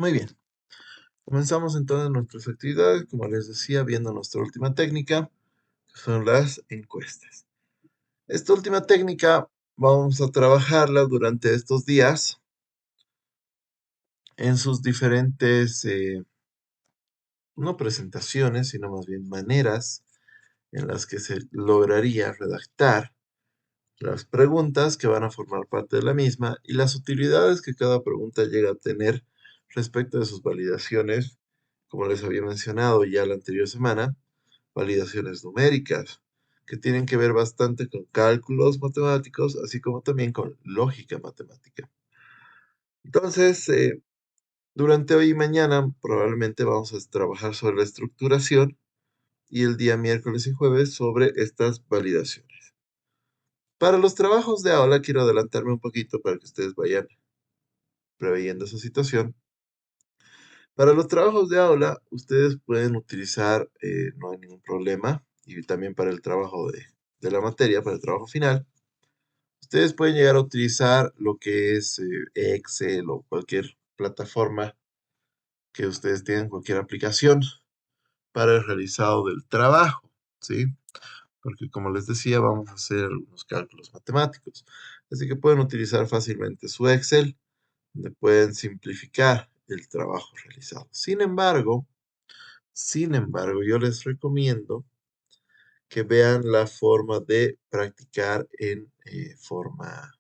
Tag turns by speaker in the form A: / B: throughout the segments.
A: Muy bien, comenzamos entonces nuestras actividades, como les decía, viendo nuestra última técnica, que son las encuestas. Esta última técnica vamos a trabajarla durante estos días en sus diferentes, no presentaciones, sino más bien maneras en las que se lograría redactar las preguntas que van a formar parte de la misma y las utilidades que cada pregunta llega a tener respecto de sus validaciones, como les había mencionado ya la anterior semana, validaciones numéricas, que tienen que ver bastante con cálculos matemáticos, así como también con lógica matemática. Entonces, durante hoy y mañana probablemente vamos a trabajar sobre la estructuración y el día miércoles y jueves sobre estas validaciones. Para los trabajos de aula, quiero adelantarme un poquito para que ustedes vayan preveyendo esa situación. Para los trabajos de aula, ustedes pueden utilizar, no hay ningún problema, y también para el trabajo de la materia, para el trabajo final, ustedes pueden llegar a utilizar lo que es Excel o cualquier plataforma que ustedes tengan, cualquier aplicación para el realizado del trabajo, ¿sí? Porque como les decía, vamos a hacer algunos cálculos matemáticos. Así que pueden utilizar fácilmente su Excel, donde pueden simplificar el trabajo realizado. Sin embargo, yo les recomiendo que vean la forma de practicar en forma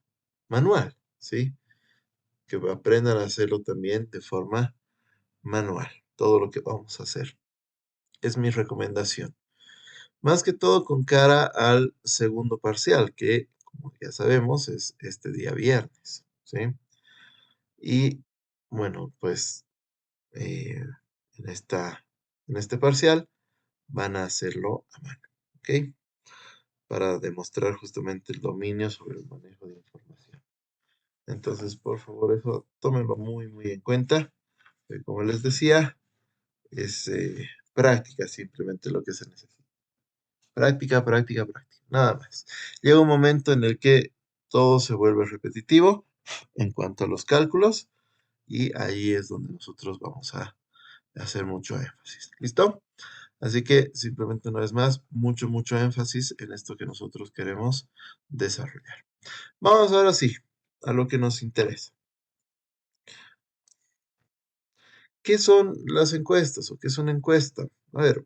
A: manual, ¿sí? Que aprendan a hacerlo también de forma manual, todo lo que vamos a hacer. Es mi recomendación. Más que todo con cara al segundo parcial, que, como ya sabemos, es este día viernes, ¿sí? Y bueno, pues eh, en este parcial van a hacerlo a mano, ¿ok? Para demostrar justamente el dominio sobre el manejo de información. Entonces, por favor, eso tómenlo muy, muy en cuenta. Como les decía, es práctica simplemente lo que se necesita. Práctica, práctica, práctica, nada más. Llega un momento en el que todo se vuelve repetitivo en cuanto a los cálculos y ahí es donde nosotros vamos a hacer mucho énfasis. ¿Listo? Así que simplemente una vez más, mucho, mucho énfasis en esto que nosotros queremos desarrollar. Vamos ahora sí a lo que nos interesa. ¿Qué son las encuestas o qué es una encuesta? A ver,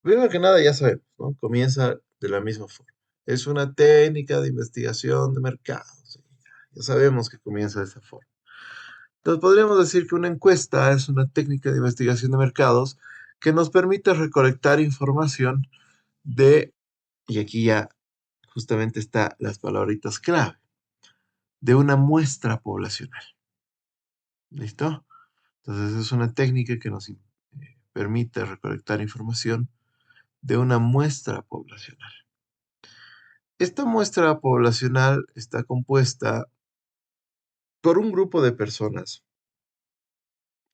A: primero que nada ya sabemos, ¿no? Comienza de la misma forma. Es una técnica de investigación de mercados. ¿Sí? Ya sabemos que comienza de esa forma. Entonces podríamos decir que una encuesta es una técnica de investigación de mercados que nos permite recolectar información de, y aquí ya justamente está las palabritas clave, de una muestra poblacional. ¿Listo? Entonces es una técnica que nos permite recolectar información de una muestra poblacional. Esta muestra poblacional está compuesta por un grupo de personas,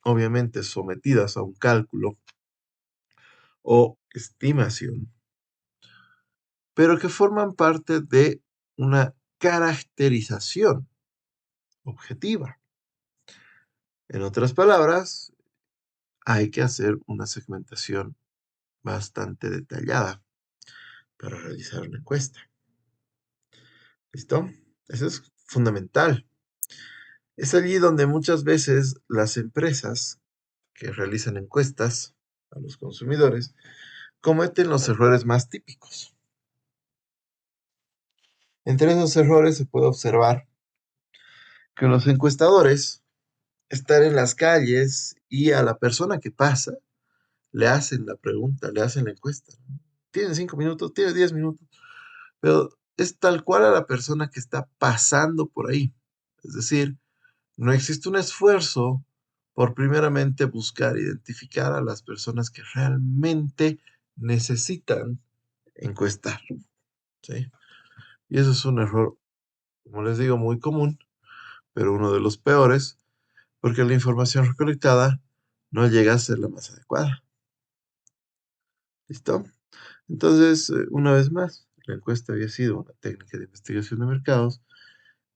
A: obviamente sometidas a un cálculo o estimación, pero que forman parte de una caracterización objetiva. En otras palabras, hay que hacer una segmentación bastante detallada para realizar una encuesta. ¿Listo? Eso es fundamental. Es allí donde muchas veces las empresas que realizan encuestas a los consumidores cometen los errores más típicos. Entre esos errores se puede observar que los encuestadores están en las calles y a la persona que pasa le hacen la pregunta, le hacen la encuesta. Tiene 5 minutos, tiene 10 minutos, pero es tal cual a la persona que está pasando por ahí. Es decir, no existe un esfuerzo por primeramente buscar identificar a las personas que realmente necesitan encuestar, ¿sí? Y eso es un error, como les digo, muy común, pero uno de los peores, porque la información recolectada no llega a ser la más adecuada. ¿Listo? Entonces, una vez más, la encuesta había sido una técnica de investigación de mercados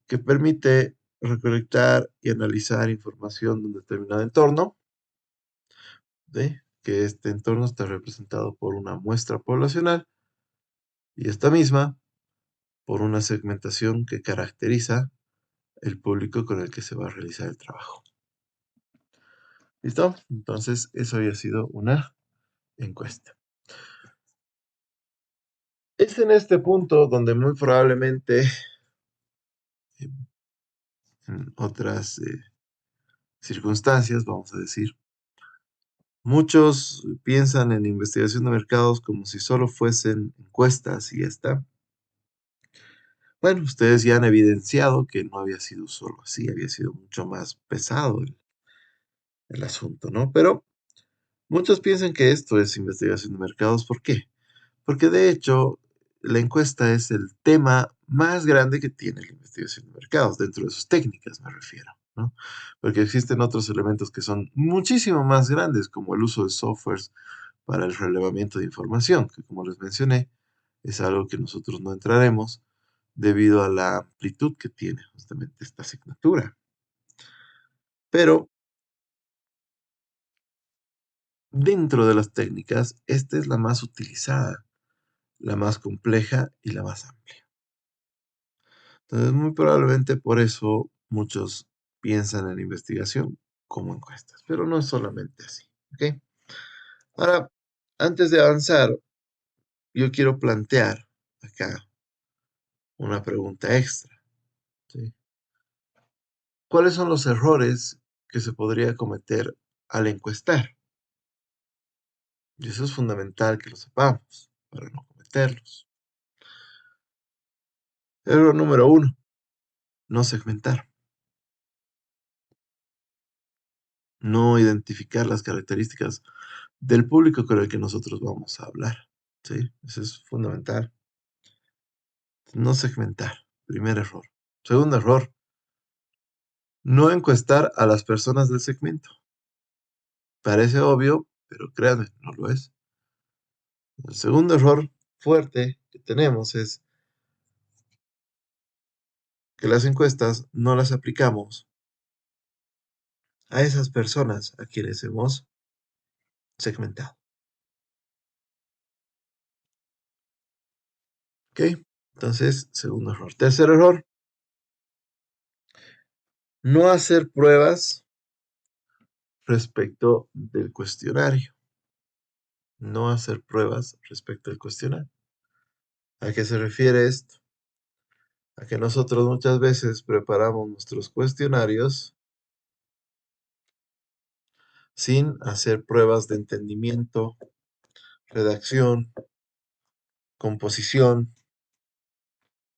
A: que permite recolectar y analizar información de un determinado entorno, ¿sí? Que este entorno está representado por una muestra poblacional y esta misma por una segmentación que caracteriza el público con el que se va a realizar el trabajo. ¿Listo? Entonces, eso había sido una encuesta. Es en este punto donde muy probablemente en otras circunstancias, vamos a decir, muchos piensan en investigación de mercados como si solo fuesen encuestas y ya está. Bueno, ustedes ya han evidenciado que no había sido solo así, había sido mucho más pesado el asunto, ¿no? Pero muchos piensan que esto es investigación de mercados. ¿Por qué? Porque de hecho, la encuesta es el tema más grande que tiene la investigación de mercados, dentro de sus técnicas me refiero, ¿no? Porque existen otros elementos que son muchísimo más grandes, como el uso de softwares para el relevamiento de información, que como les mencioné, es algo que nosotros no entraremos debido a la amplitud que tiene justamente esta asignatura. Pero dentro de las técnicas, esta es la más utilizada, la más compleja y la más amplia. Entonces, muy probablemente por eso muchos piensan en investigación como encuestas, pero no es solamente así, ¿ok? Ahora, antes de avanzar, yo quiero plantear acá una pregunta extra, ¿sí? ¿Cuáles son los errores que se podría cometer al encuestar? Y eso es fundamental que lo sepamos para no cometerlos. Error número uno, no segmentar, no identificar las características del público con el que nosotros vamos a hablar. ¿Sí? Eso es fundamental. No segmentar, primer error. Segundo error, no encuestar a las personas del segmento. Parece obvio, pero créanme, no lo es. El segundo error fuerte que tenemos es que las encuestas no las aplicamos a esas personas a quienes hemos segmentado. ¿Ok? Entonces, segundo error. Tercer error, no hacer pruebas respecto del cuestionario. No hacer pruebas respecto al cuestionario. ¿A qué se refiere esto? A que nosotros muchas veces preparamos nuestros cuestionarios sin hacer pruebas de entendimiento, redacción, composición,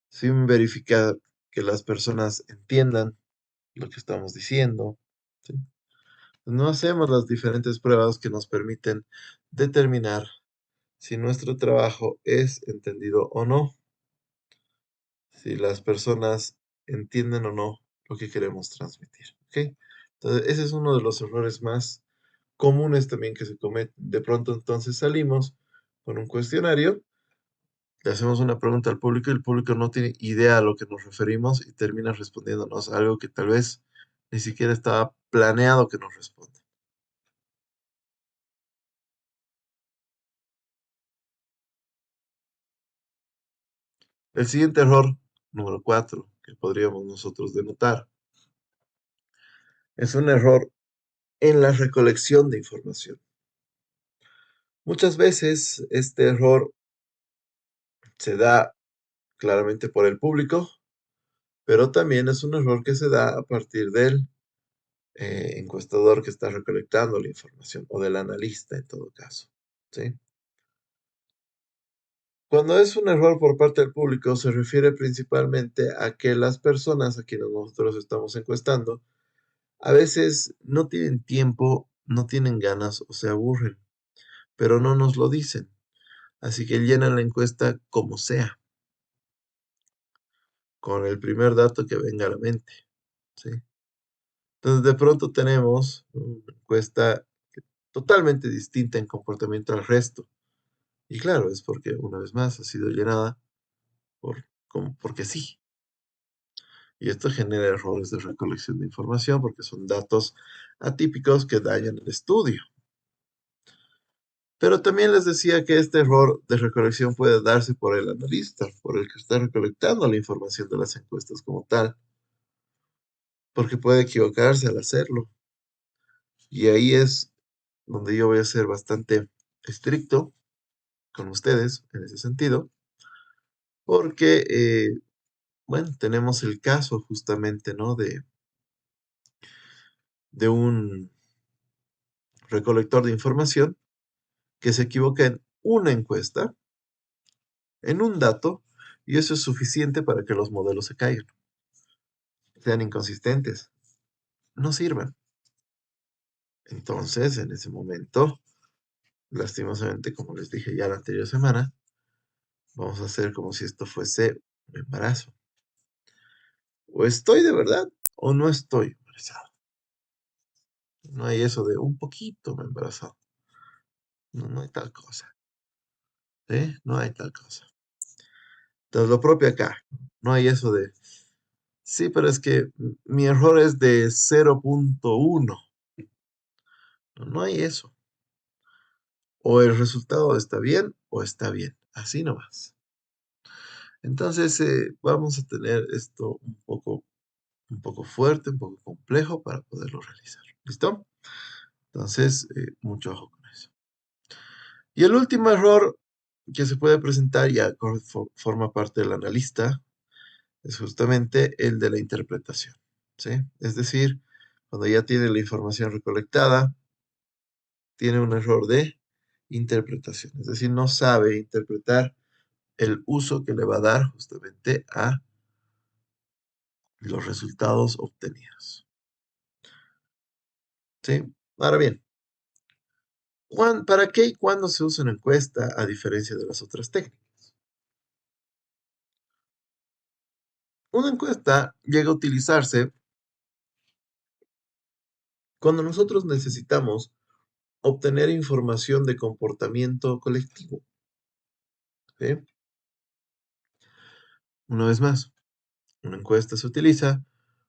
A: sin verificar que las personas entiendan lo que estamos diciendo, ¿sí? No hacemos las diferentes pruebas que nos permiten determinar si nuestro trabajo es entendido o no, si las personas entienden o no lo que queremos transmitir, ¿ok? Entonces, ese es uno de los errores más comunes también que se cometen. De pronto entonces salimos con un cuestionario, le hacemos una pregunta al público y el público no tiene idea a lo que nos referimos y termina respondiéndonos algo que tal vez ni siquiera estaba planeado que nos responda. El siguiente error, número 4, que podríamos nosotros denotar, es un error en la recolección de información. Muchas veces este error se da claramente por el público, pero también es un error que se da a partir del encuestador que está recolectando la información o del analista en todo caso, ¿sí? Cuando es un error por parte del público, se refiere principalmente a que las personas a quienes nosotros estamos encuestando a veces no tienen tiempo, no tienen ganas o se aburren, pero no nos lo dicen. Así que llenan la encuesta como sea, con el primer dato que venga a la mente, ¿sí? Entonces, de pronto tenemos una encuesta totalmente distinta en comportamiento al resto. Y claro, es porque, una vez más, ha sido llenada porque sí. Y esto genera errores de recolección de información porque son datos atípicos que dañan el estudio. Pero también les decía que este error de recolección puede darse por el analista, por el que está recolectando la información de las encuestas como tal, porque puede equivocarse al hacerlo. Y ahí es donde yo voy a ser bastante estricto con ustedes en ese sentido, porque, bueno, tenemos el caso justamente, ¿no? De un recolector de información que se equivoca en una encuesta, en un dato, y eso es suficiente para que los modelos se caigan, sean inconsistentes, no sirvan. Entonces, en ese momento, lastimosamente, como les dije ya la anterior semana, vamos a hacer como si esto fuese un embarazo. O estoy de verdad o no estoy embarazado. No hay eso de un poquito me he embarazado. No, no hay tal cosa. ¿Eh? No hay tal cosa. Entonces, lo propio acá. No hay eso de, sí, pero es que mi error es de 0.1. No, no hay eso. O el resultado está bien o está bien. Así nomás. Entonces, vamos a tener esto un poco fuerte, un poco complejo para poderlo realizar. ¿Listo? Entonces, mucho ojo con eso. Y el último error que se puede presentar, ya forma parte del analista, es justamente el de la interpretación. ¿Sí? Es decir, cuando ya tiene la información recolectada, tiene un error de interpretación. Es decir, no sabe interpretar el uso que le va a dar justamente a los resultados obtenidos. ¿Sí? Ahora bien, ¿para qué y cuándo se usa una encuesta a diferencia de las otras técnicas? Una encuesta llega a utilizarse cuando nosotros necesitamos obtener información de comportamiento colectivo. ¿Sí? Una vez más, una encuesta se utiliza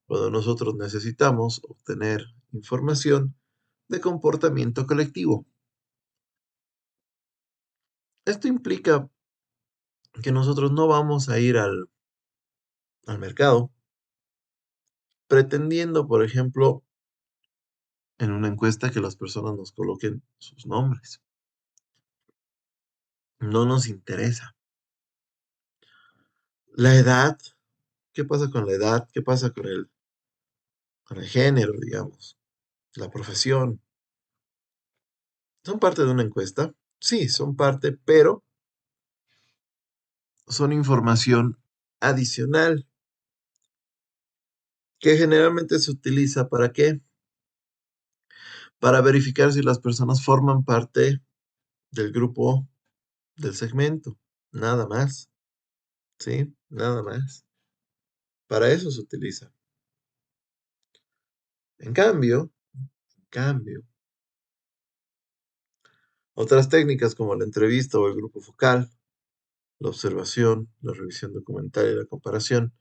A: cuando nosotros necesitamos obtener información de comportamiento colectivo. Esto implica que nosotros no vamos a ir al mercado pretendiendo, por ejemplo, en una encuesta que las personas nos coloquen sus nombres. No nos interesa. La edad, ¿qué pasa con la edad? ¿Qué pasa con el género, digamos? La profesión. ¿Son parte de una encuesta? Sí, son parte, pero son información adicional que generalmente se utiliza ¿para qué? Para verificar si las personas forman parte del grupo, del segmento. Nada más, ¿sí? Nada más. Para eso se utiliza. En cambio, otras técnicas como la entrevista o el grupo focal, la observación, la revisión documental y la comparación,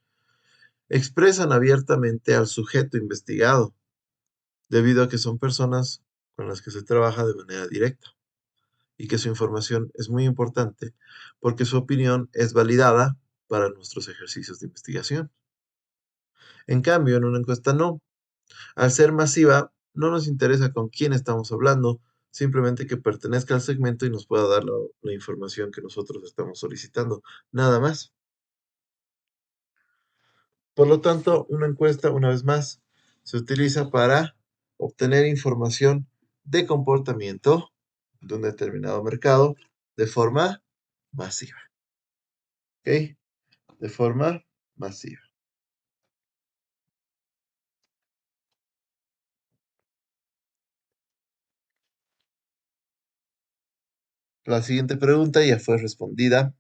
A: expresan abiertamente al sujeto investigado, debido a que son personas con las que se trabaja de manera directa y que su información es muy importante porque su opinión es validada para nuestros ejercicios de investigación. En cambio, en una encuesta no. Al ser masiva, no nos interesa con quién estamos hablando, simplemente que pertenezca al segmento y nos pueda dar la información que nosotros estamos solicitando. Nada más. Por lo tanto, una encuesta, una vez más, se utiliza para obtener información de comportamiento de un determinado mercado de forma masiva. ¿Ok? De forma masiva. La siguiente pregunta ya fue respondida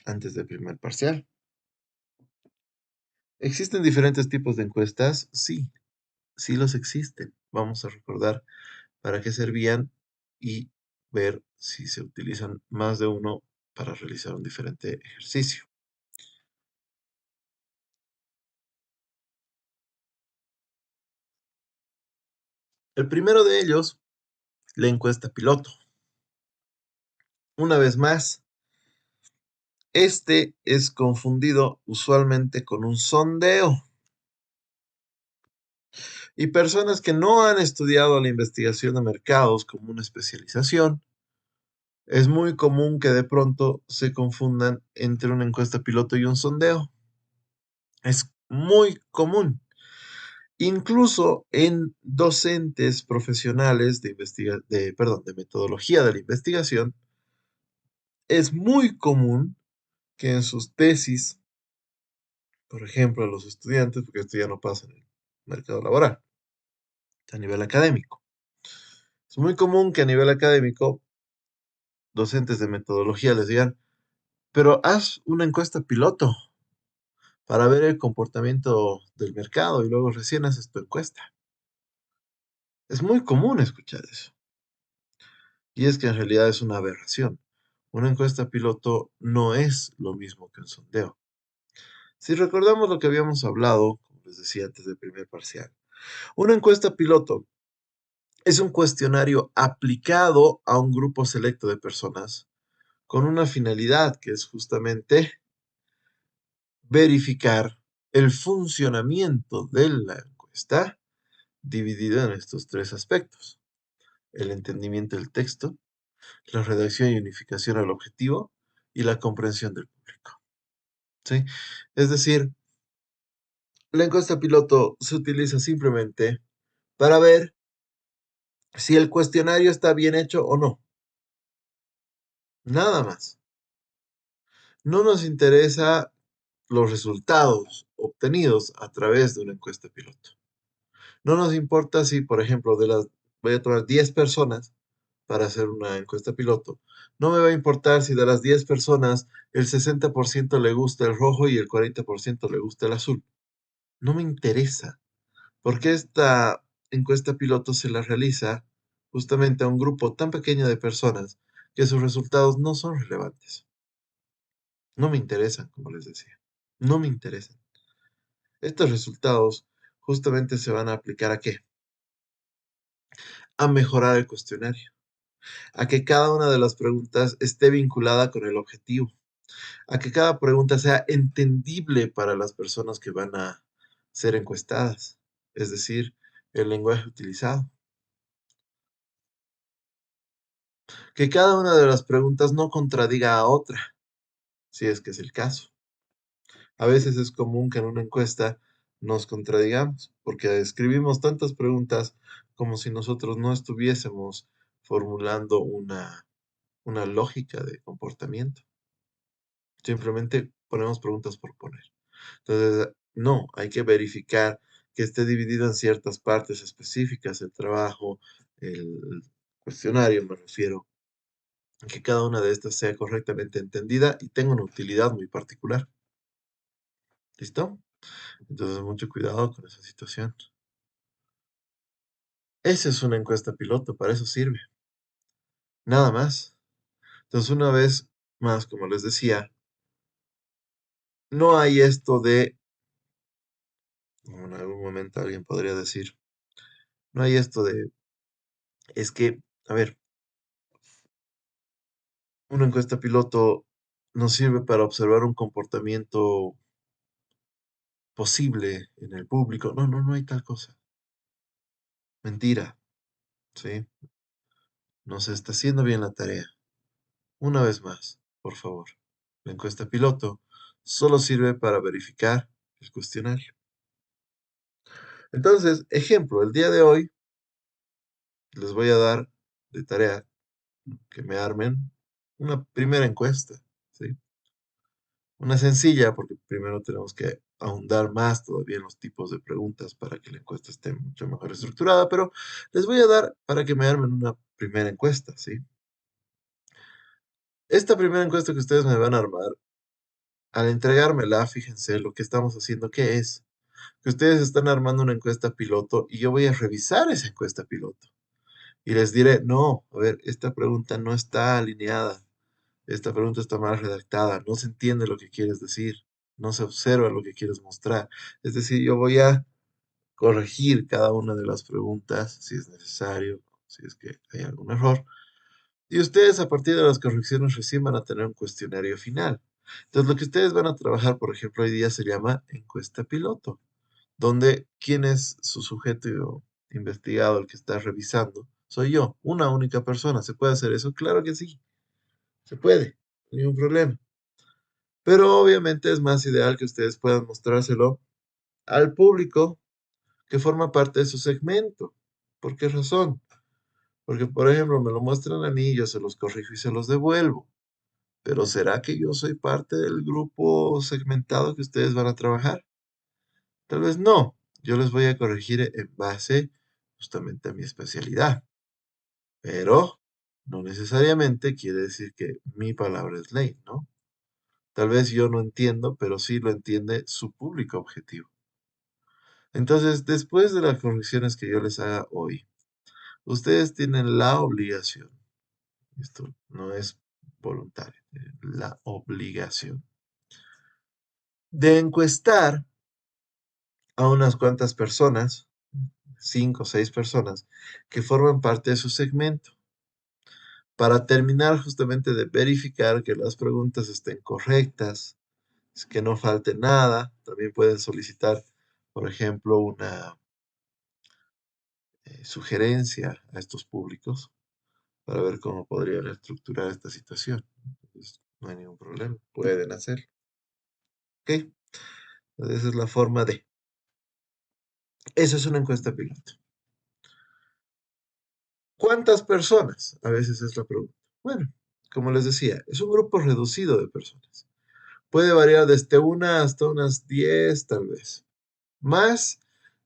A: antes del primer parcial. ¿Existen diferentes tipos de encuestas? Sí, sí los existen. Vamos a recordar para qué servían y ver si se utilizan más de uno para realizar un diferente ejercicio. El primero de ellos, la encuesta piloto. Una vez más, este es confundido usualmente con un sondeo. Y personas que no han estudiado la investigación de mercados como una especialización, es muy común que de pronto se confundan entre una encuesta piloto y un sondeo. Es muy común. Incluso en docentes profesionales de metodología de la investigación, es muy común que en sus tesis, por ejemplo, a los estudiantes, porque esto ya no pasa en el mercado laboral, a nivel académico. Es muy común que a nivel académico, docentes de metodología les digan, pero haz una encuesta piloto para ver el comportamiento del mercado y luego recién haces tu encuesta. Es muy común escuchar eso. Y es que en realidad es una aberración. Una encuesta piloto no es lo mismo que un sondeo. Si recordamos lo que habíamos hablado, como les decía antes del primer parcial, una encuesta piloto es un cuestionario aplicado a un grupo selecto de personas con una finalidad que es justamente verificar el funcionamiento de la encuesta dividido en estos tres aspectos: el entendimiento del texto, la redacción y unificación al objetivo y la comprensión del público. ¿Sí? Es decir, la encuesta piloto se utiliza simplemente para ver si el cuestionario está bien hecho o no. Nada más. No nos interesa los resultados obtenidos a través de una encuesta piloto. No nos importa si, por ejemplo, voy a tomar 10 personas para hacer una encuesta piloto. No me va a importar si de las 10 personas el 60% le gusta el rojo y el 40% le gusta el azul. No me interesa, porque esta encuesta piloto se la realiza justamente a un grupo tan pequeño de personas que sus resultados no son relevantes. No me interesan, como les decía. No me interesan. Estos resultados justamente se van a aplicar ¿a qué? A mejorar el cuestionario, a que cada una de las preguntas esté vinculada con el objetivo, a que cada pregunta sea entendible para las personas que van a ser encuestadas, es decir, el lenguaje utilizado. Que cada una de las preguntas no contradiga a otra, si es que es el caso. A veces es común que en una encuesta nos contradigamos, porque escribimos tantas preguntas como si nosotros no estuviésemos formulando una lógica de comportamiento. Simplemente ponemos preguntas por poner. Entonces, no, hay que verificar que esté dividido en ciertas partes específicas el trabajo, el cuestionario, me refiero, que cada una de estas sea correctamente entendida y tenga una utilidad muy particular. ¿Listo? Entonces, mucho cuidado con esa situación. Esa es una encuesta piloto, para eso sirve. Nada más. Entonces, una vez más, como les decía, no hay esto de, como en algún momento alguien podría decir, no hay esto de, es que, a ver, una encuesta piloto nos sirve para observar un comportamiento posible en el público. No, no, no hay tal cosa. Mentira, ¿sí? No se está haciendo bien la tarea. Una vez más, por favor. La encuesta piloto solo sirve para verificar el cuestionario. Entonces, ejemplo, el día de hoy les voy a dar de tarea que me armen una primera encuesta, ¿sí? Una sencilla, porque primero tenemos que ahondar más todavía en los tipos de preguntas para que la encuesta esté mucho mejor estructurada, pero les voy a dar para que me armen una primera encuesta, ¿sí? Esta primera encuesta que ustedes me van a armar, al entregármela, fíjense lo que estamos haciendo, ¿qué es? Que ustedes están armando una encuesta piloto y yo voy a revisar esa encuesta piloto. Y les diré, no, a ver, esta pregunta no está alineada, esta pregunta está mal redactada, no se entiende lo que quieres decir, no se observa lo que quieres mostrar. Es decir, yo voy a corregir cada una de las preguntas si es necesario, si es que hay algún error. Y ustedes a partir de las correcciones recién van a tener un cuestionario final. Entonces lo que ustedes van a trabajar, por ejemplo, hoy día se llama encuesta piloto, donde quién es su sujeto investigado, el que está revisando, soy yo, una única persona. ¿Se puede hacer eso? Claro que sí, se puede, ningún problema. Pero obviamente es más ideal que ustedes puedan mostrárselo al público que forma parte de su segmento. ¿Por qué razón? Porque, por ejemplo, me lo muestran a mí, yo se los corrijo y se los devuelvo. Pero ¿será que yo soy parte del grupo segmentado que ustedes van a trabajar? Tal vez no. Yo les voy a corregir en base justamente a mi especialidad. Pero no necesariamente quiere decir que mi palabra es ley, ¿no? Tal vez yo no entiendo, pero sí lo entiende su público objetivo. Entonces, después de las correcciones que yo les haga hoy, ustedes tienen la obligación, esto no es voluntario, la obligación de encuestar a unas cuantas personas, 5 o 6 personas, que forman parte de su segmento, para terminar justamente de verificar que las preguntas estén correctas, que no falte nada. También pueden solicitar, por ejemplo, una sugerencia a estos públicos para ver cómo podrían estructurar esta situación. Entonces, no hay ningún problema, pueden hacerlo. ¿Ok? Entonces, esa es la forma de. Eso es una encuesta piloto. ¿Cuántas personas? A veces es la pregunta. Bueno, como les decía, es un grupo reducido de personas. Puede variar desde una hasta unas 10 tal vez. Más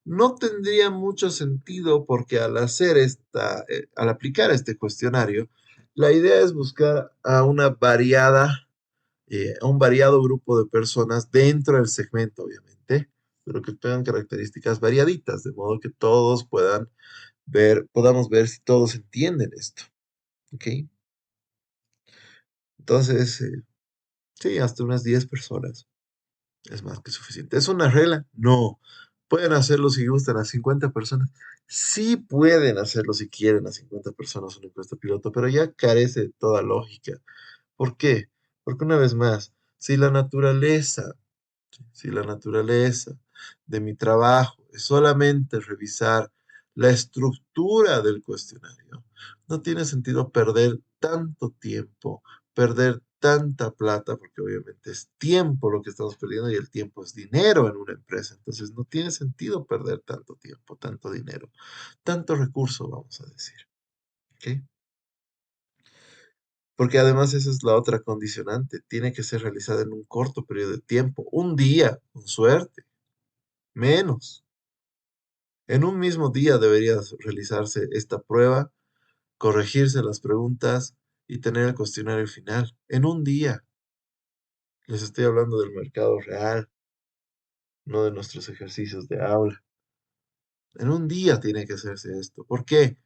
A: no tendría mucho sentido porque al aplicar este cuestionario, la idea es buscar a un variado grupo de personas dentro del segmento, obviamente, pero que tengan características variaditas, de modo que todos podamos ver si todos entienden esto, ¿ok? Entonces, sí, hasta unas 10 personas es más que suficiente. ¿Es una regla? No. ¿Pueden hacerlo si gustan a 50 personas? Sí pueden hacerlo si quieren a 50 personas una encuesta piloto, pero ya carece de toda lógica. ¿Por qué? Porque una vez más, si la naturaleza de mi trabajo es solamente revisar la estructura del cuestionario, no tiene sentido perder tanto tiempo, perder tanta plata, porque obviamente es tiempo lo que estamos perdiendo y el tiempo es dinero en una empresa. Entonces no tiene sentido perder tanto tiempo, tanto dinero, tanto recurso, vamos a decir. ¿Ok? Porque además esa es la otra condicionante. Tiene que ser realizada en un corto periodo de tiempo, un día, con suerte, menos. En un mismo día debería realizarse esta prueba, corregirse las preguntas y tener el cuestionario final. En un día. Les estoy hablando del mercado real, no de nuestros ejercicios de aula. En un día tiene que hacerse esto. ¿Por qué?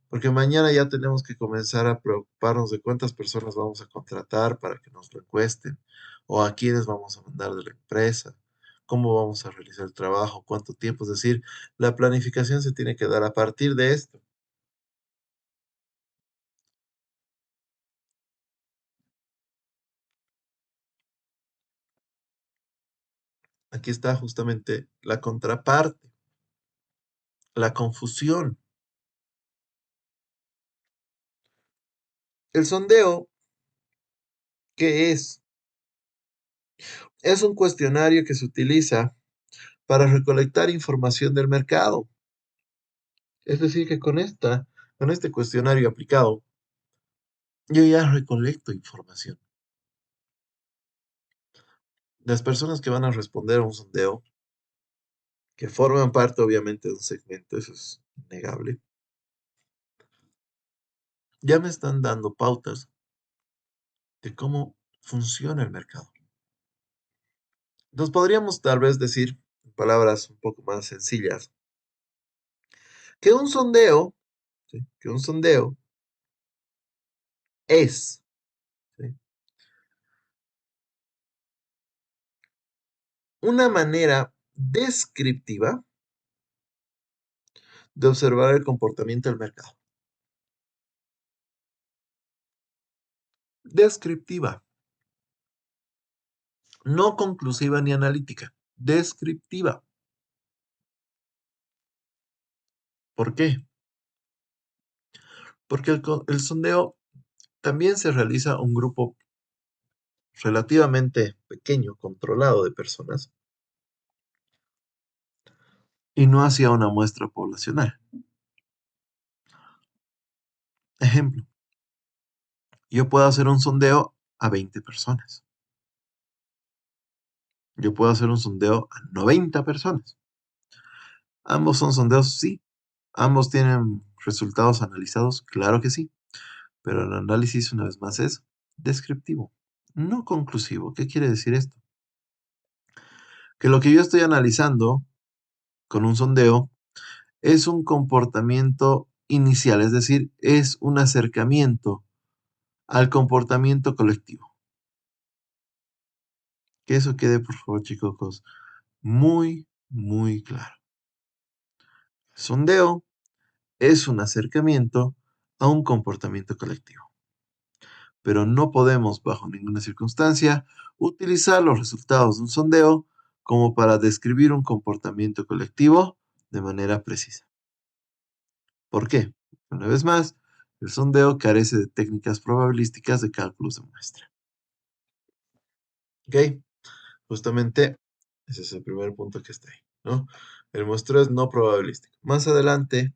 A: Porque mañana ya tenemos que comenzar a preocuparnos de cuántas personas vamos a contratar para que nos lo encuesten, o a quiénes vamos a mandar de la empresa, cómo vamos a realizar el trabajo, cuánto tiempo. Es decir, la planificación se tiene que dar a partir de esto. Aquí está justamente la contraparte, la confusión. El sondeo, ¿qué es? Es un cuestionario que se utiliza para recolectar información del mercado. Es decir, que con este cuestionario aplicado, yo ya recolecto información. Las personas que van a responder a un sondeo, que forman parte obviamente de un segmento, eso es innegable, ya me están dando pautas de cómo funciona el mercado. Entonces podríamos tal vez decir, en palabras un poco más sencillas, que un sondeo, ¿sí? Que un sondeo es, ¿sí? Una manera descriptiva de observar el comportamiento del mercado. Descriptiva, no conclusiva ni analítica, descriptiva. ¿Por qué? Porque el sondeo también se realiza a un grupo relativamente pequeño, controlado de personas, y no hacia una muestra poblacional. Ejemplo, yo puedo hacer un sondeo a 20 personas. Yo puedo hacer un sondeo a 90 personas. ¿Ambos son sondeos? Sí. ¿Ambos tienen resultados analizados? Claro que sí. Pero el análisis, una vez más, es descriptivo, no conclusivo. ¿Qué quiere decir esto? Que lo que yo estoy analizando con un sondeo es un comportamiento inicial, es decir, es un acercamiento al comportamiento colectivo. Que eso quede, por favor, chicos, muy, muy claro. El sondeo es un acercamiento a un comportamiento colectivo. Pero no podemos, bajo ninguna circunstancia, utilizar los resultados de un sondeo como para describir un comportamiento colectivo de manera precisa. ¿Por qué? Una vez más, el sondeo carece de técnicas probabilísticas de cálculos de muestra. ¿Ok? Justamente ese es el primer punto que está ahí, ¿no? El muestreo es no probabilístico. Más adelante,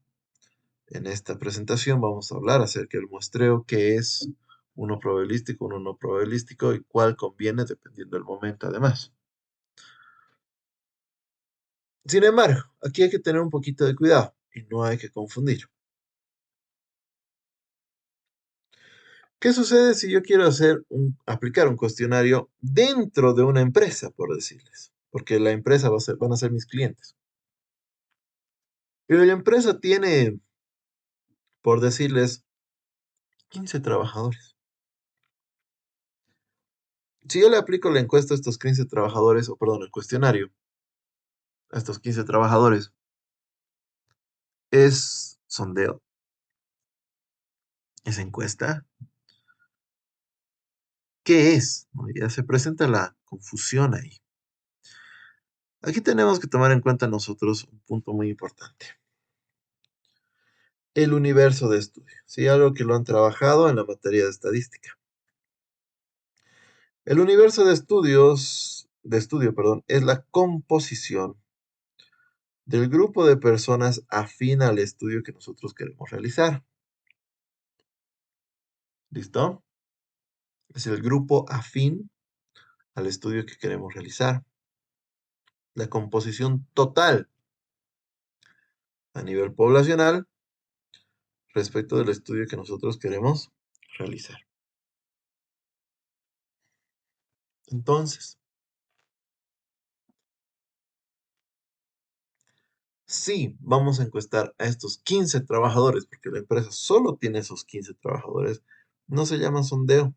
A: en esta presentación, vamos a hablar acerca del muestreo, qué es uno probabilístico, uno no probabilístico y cuál conviene dependiendo del momento, además. Sin embargo, aquí hay que tener un poquito de cuidado y no hay que confundir. ¿Qué sucede si yo quiero aplicar un cuestionario dentro de una empresa, por decirles? Porque la empresa van a ser mis clientes. Pero la empresa tiene, por decirles, 15 trabajadores. Si yo le aplico la encuesta a estos 15 trabajadores, o perdón, el cuestionario a estos 15 trabajadores, es sondeo, es encuesta. ¿Qué es? ¿No? Ya se presenta la confusión ahí. Aquí tenemos que tomar en cuenta nosotros un punto muy importante. El universo de estudio, ¿sí? Algo que lo han trabajado en la materia de estadística. El universo de estudio, perdón, es la composición del grupo de personas afín al estudio que nosotros queremos realizar. ¿Listo? Es el grupo afín al estudio que queremos realizar. La composición total a nivel poblacional respecto del estudio que nosotros queremos realizar. Entonces, si vamos a encuestar a estos 15 trabajadores, porque la empresa solo tiene esos 15 trabajadores, no se llama sondeo,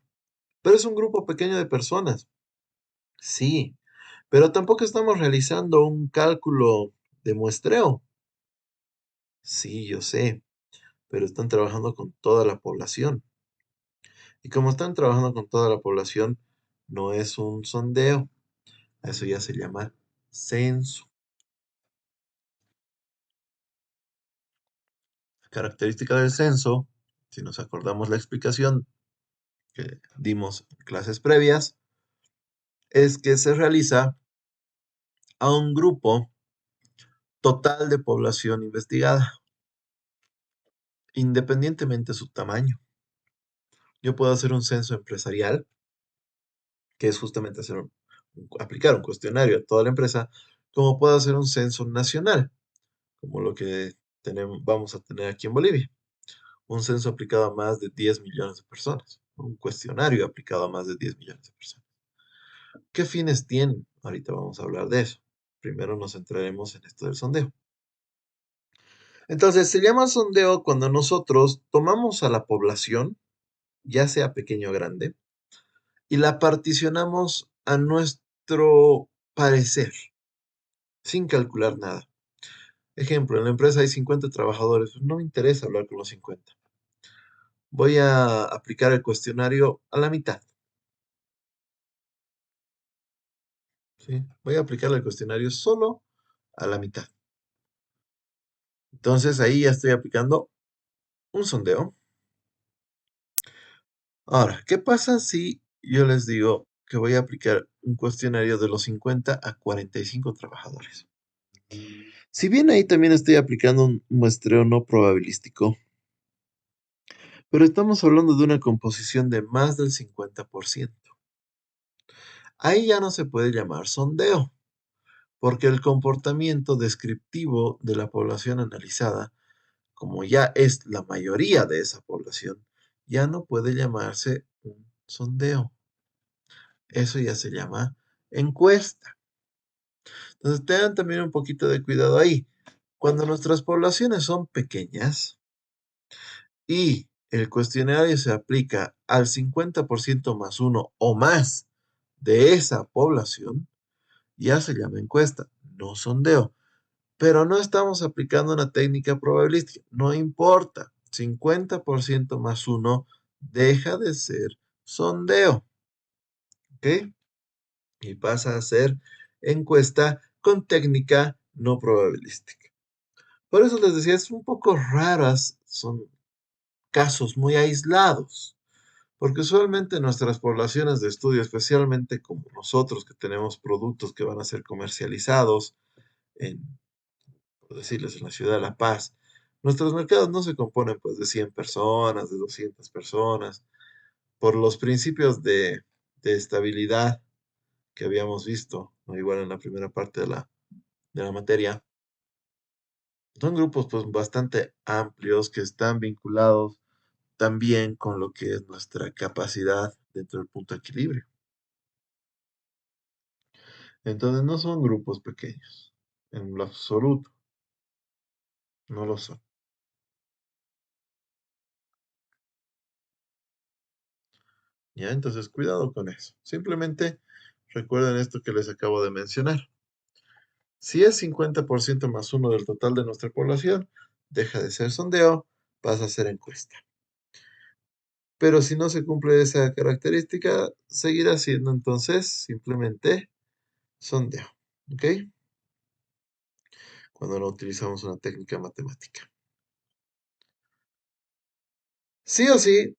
A: pero es un grupo pequeño de personas. Sí, pero tampoco estamos realizando un cálculo de muestreo. Sí, yo sé, pero están trabajando con toda la población. Y como están trabajando con toda la población, no es un sondeo. A eso ya se llama censo. La característica del censo, si nos acordamos la explicación que dimos en clases previas, es que se realiza a un grupo total de población investigada, independientemente de su tamaño. Yo puedo hacer un censo empresarial, que es justamente aplicar un cuestionario a toda la empresa, como puedo hacer un censo nacional, como lo que vamos a tener aquí en Bolivia. Un censo aplicado a más de 10 millones de personas, un cuestionario aplicado a más de 10 millones de personas. ¿Qué fines tienen? Ahorita vamos a hablar de eso. Primero nos centraremos en esto del sondeo. Entonces, se llama sondeo cuando nosotros tomamos a la población, ya sea pequeño o grande, y la particionamos a nuestro parecer, sin calcular nada. Ejemplo, en la empresa hay 50 trabajadores, pues no me interesa hablar con los 50. Voy a aplicar el cuestionario a la mitad, ¿sí? Voy a aplicar el cuestionario solo a la mitad. Entonces ahí ya estoy aplicando un sondeo. Ahora, ¿qué pasa si yo les digo que voy a aplicar un cuestionario de los 50 a 45 trabajadores? Si bien ahí también estoy aplicando un muestreo no probabilístico, pero estamos hablando de una composición de más del 50%. Ahí ya no se puede llamar sondeo, porque el comportamiento descriptivo de la población analizada, como ya es la mayoría de esa población, ya no puede llamarse un sondeo. Eso ya se llama encuesta. Entonces tengan también un poquito de cuidado ahí. Cuando nuestras poblaciones son pequeñas y el cuestionario se aplica al 50% más uno o más de esa población, ya se llama encuesta, no sondeo. Pero no estamos aplicando una técnica probabilística. No importa. 50% más uno deja de ser sondeo. ¿Ok? Y pasa a ser encuesta con técnica no probabilística. Por eso les decía, es un poco raras, son casos muy aislados, porque usualmente nuestras poblaciones de estudio, especialmente como nosotros que tenemos productos que van a ser comercializados en, por decirles, en la ciudad de La Paz, nuestros mercados no se componen pues de 100 personas, de 200 personas, por los principios de estabilidad que habíamos visto, ¿no? Igual en la primera parte de la materia. Son grupos pues bastante amplios que están vinculados también con lo que es nuestra capacidad dentro del punto de equilibrio. Entonces no son grupos pequeños, en lo absoluto, no lo son. ¿Ya? Entonces cuidado con eso. Simplemente recuerden esto que les acabo de mencionar. Si es 50% más uno del total de nuestra población, deja de ser sondeo, pasa a ser encuesta. Pero si no se cumple esa característica, seguirá siendo entonces simplemente sondeo. ¿Ok? Cuando no utilizamos una técnica matemática. Sí o sí,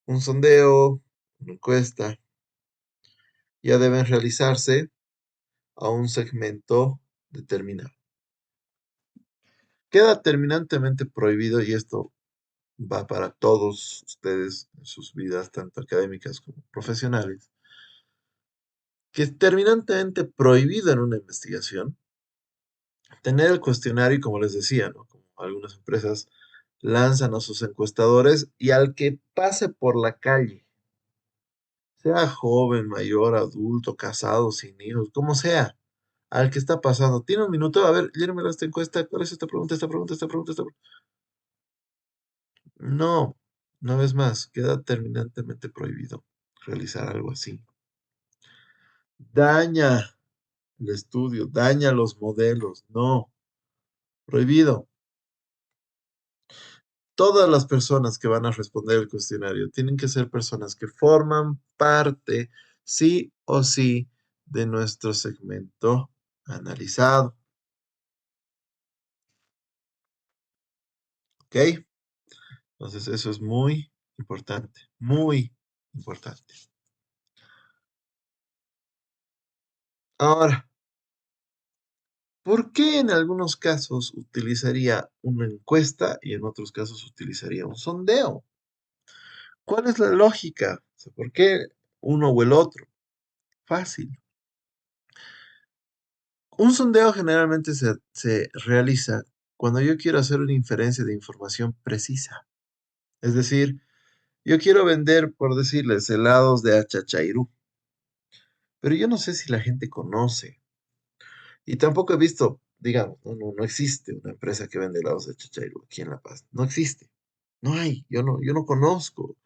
A: un sondeo, una encuesta, ya deben realizarse a un segmento determinado. Queda terminantemente prohibido, y esto va para todos ustedes en sus vidas, tanto académicas como profesionales, que es terminantemente prohibido en una investigación tener el cuestionario, y como les decía, ¿no? Como algunas empresas lanzan a sus encuestadores y al que pase por la calle, sea joven, mayor, adulto, casado, sin hijos, como sea, al que está pasando, tiene un minuto, a ver, lléname esta encuesta, ¿cuál es esta pregunta, esta pregunta, esta pregunta, esta pregunta? No, una vez más, queda terminantemente prohibido realizar algo así. Daña el estudio, daña los modelos, no, prohibido. Todas las personas que van a responder el cuestionario tienen que ser personas que forman parte, sí o sí, de nuestro segmento analizado. ¿Ok? Entonces eso es muy importante, muy importante. Ahora, ¿por qué en algunos casos utilizaría una encuesta y en otros casos utilizaría un sondeo? ¿Cuál es la lógica? O sea, ¿por qué uno o el otro? Fácil. Un sondeo generalmente se realiza cuando yo quiero hacer una inferencia de información precisa. Es decir, yo quiero vender, por decirles, helados de Achachairú, pero yo no sé si la gente conoce. Y tampoco he visto, digamos, no existe una empresa que vende helados de Achachairú aquí en La Paz. No existe. No hay. Yo no conozco.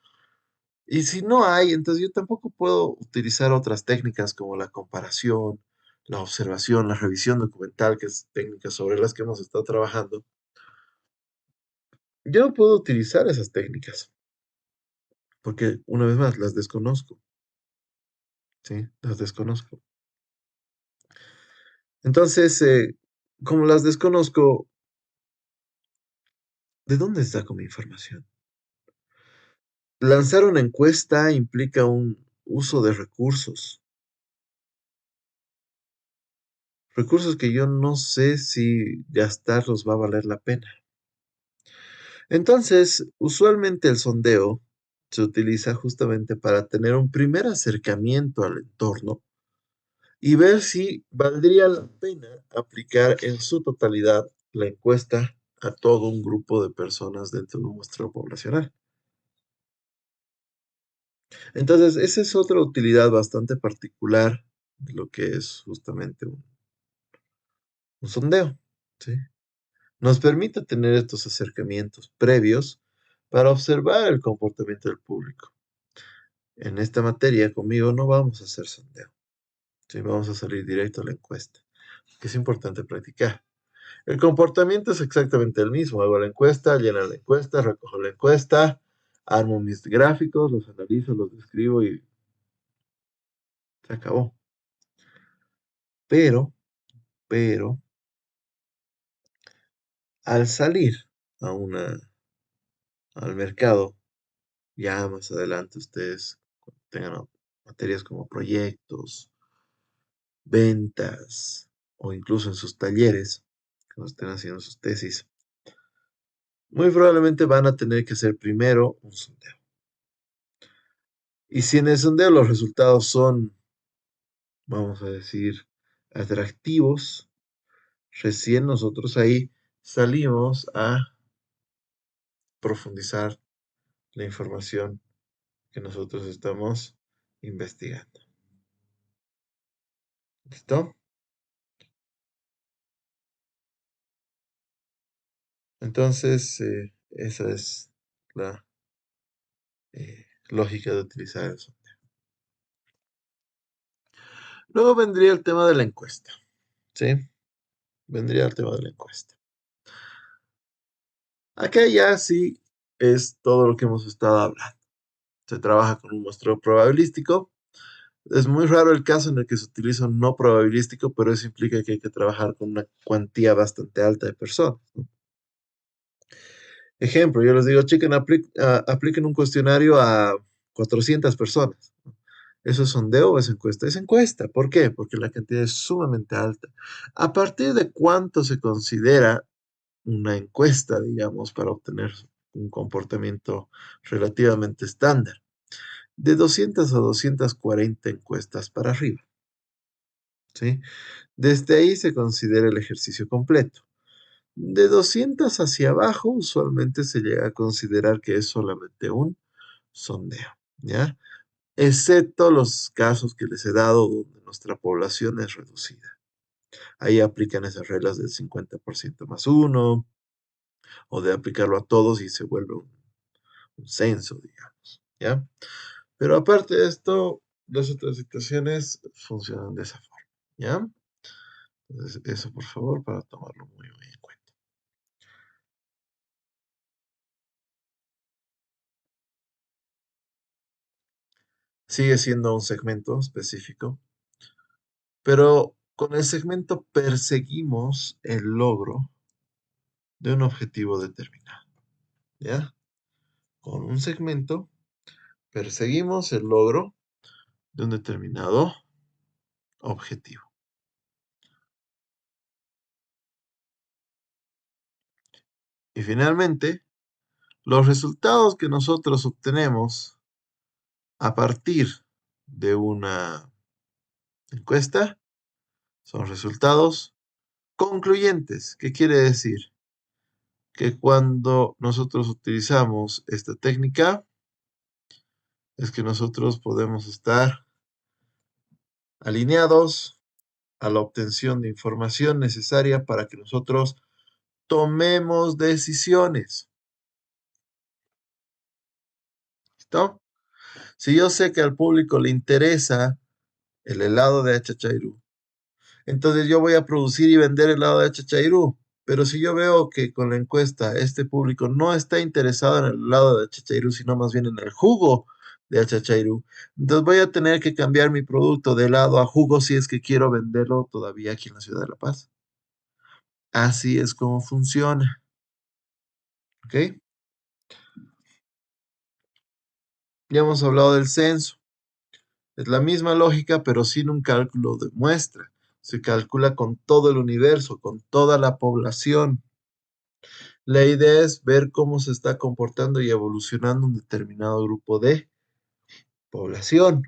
A: Y si no hay, entonces yo tampoco puedo utilizar otras técnicas como la comparación, la observación, la revisión documental, que es técnicas sobre las que hemos estado trabajando, yo no puedo utilizar esas técnicas, porque una vez más las desconozco, ¿sí? Las desconozco. Entonces, como las desconozco, ¿de dónde saco mi información? Lanzar una encuesta implica un uso de recursos que yo no sé si gastarlos va a valer la pena. Entonces, usualmente el sondeo se utiliza justamente para tener un primer acercamiento al entorno y ver si valdría la pena aplicar en su totalidad la encuesta a todo un grupo de personas dentro de un muestreo poblacional. Entonces, esa es otra utilidad bastante particular de lo que es justamente un sondeo, ¿sí? Nos permite tener estos acercamientos previos para observar el comportamiento del público. En esta materia conmigo no vamos a hacer sondeo, ¿sí? Vamos a salir directo a la encuesta, que es importante practicar. El comportamiento es exactamente el mismo. Hago la encuesta, lleno la encuesta, recojo la encuesta, armo mis gráficos, los analizo, los describo y se acabó. Pero, pero, al salir a al mercado, ya más adelante ustedes tengan materias como proyectos, ventas o incluso en sus talleres, cuando estén haciendo sus tesis, muy probablemente van a tener que hacer primero un sondeo. Y si en el sondeo los resultados son, vamos a decir, atractivos, recién nosotros ahí salimos a profundizar la información que nosotros estamos investigando. ¿Listo? Entonces, esa es la lógica de utilizar eso. Luego vendría el tema de la encuesta, ¿sí? Vendría el tema de la encuesta. Acá ya sí es todo lo que hemos estado hablando. Se trabaja con un muestreo probabilístico. Es muy raro el caso en el que se utiliza un no probabilístico, pero eso implica que hay que trabajar con una cuantía bastante alta de personas, ¿no? Ejemplo, yo les digo, chiquen, apliquen un cuestionario a 400 personas. ¿Eso es sondeo o es encuesta? Es encuesta. ¿Por qué? Porque la cantidad es sumamente alta. ¿A partir de cuánto se considera una encuesta, digamos, para obtener un comportamiento relativamente estándar? De 200 a 240 encuestas para arriba, ¿sí? Desde ahí se considera el ejercicio completo. De 200 hacia abajo, usualmente se llega a considerar que es solamente un sondeo, ¿ya? Excepto los casos que les he dado donde nuestra población es reducida. Ahí aplican esas reglas del 50% más uno, o de aplicarlo a todos y se vuelve un censo, digamos, ¿ya? Pero aparte de esto, las otras situaciones funcionan de esa forma, ¿ya? Entonces, eso por favor para tomarlo muy en cuenta. Sigue siendo un segmento específico, pero con el segmento perseguimos el logro de un objetivo determinado, ¿ya? Con un segmento perseguimos el logro de un determinado objetivo. Y finalmente, los resultados que nosotros obtenemos a partir de una encuesta son resultados concluyentes. ¿Qué quiere decir? Que cuando nosotros utilizamos esta técnica, es que nosotros podemos estar alineados a la obtención de información necesaria para que nosotros tomemos decisiones. ¿Listo? Si yo sé que al público le interesa el helado de Achachairú Entonces yo voy a producir y vender helado de Chachairú. Pero si yo veo que con la encuesta este público no está interesado en el helado de Chachairú, sino más bien en el jugo de Achachairú, entonces voy a tener que cambiar mi producto de helado a jugo si es que quiero venderlo todavía aquí en la ciudad de La Paz. Así es como funciona, ¿ok? Ya hemos hablado del censo. Es la misma lógica, pero sin un cálculo de muestra. Se calcula con todo el universo, con toda la población. La idea es ver cómo se está comportando y evolucionando un determinado grupo de población.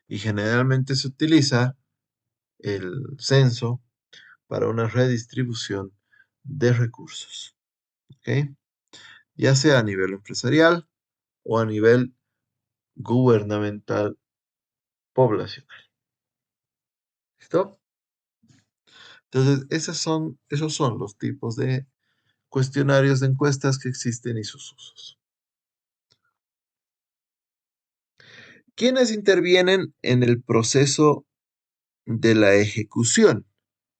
A: Y generalmente se utiliza el censo para una redistribución de recursos, ¿ok? Ya sea a nivel empresarial o a nivel gubernamental poblacional. ¿Listo? Entonces, esos son los tipos de cuestionarios de encuestas que existen y sus usos. ¿Quiénes intervienen en el proceso de la ejecución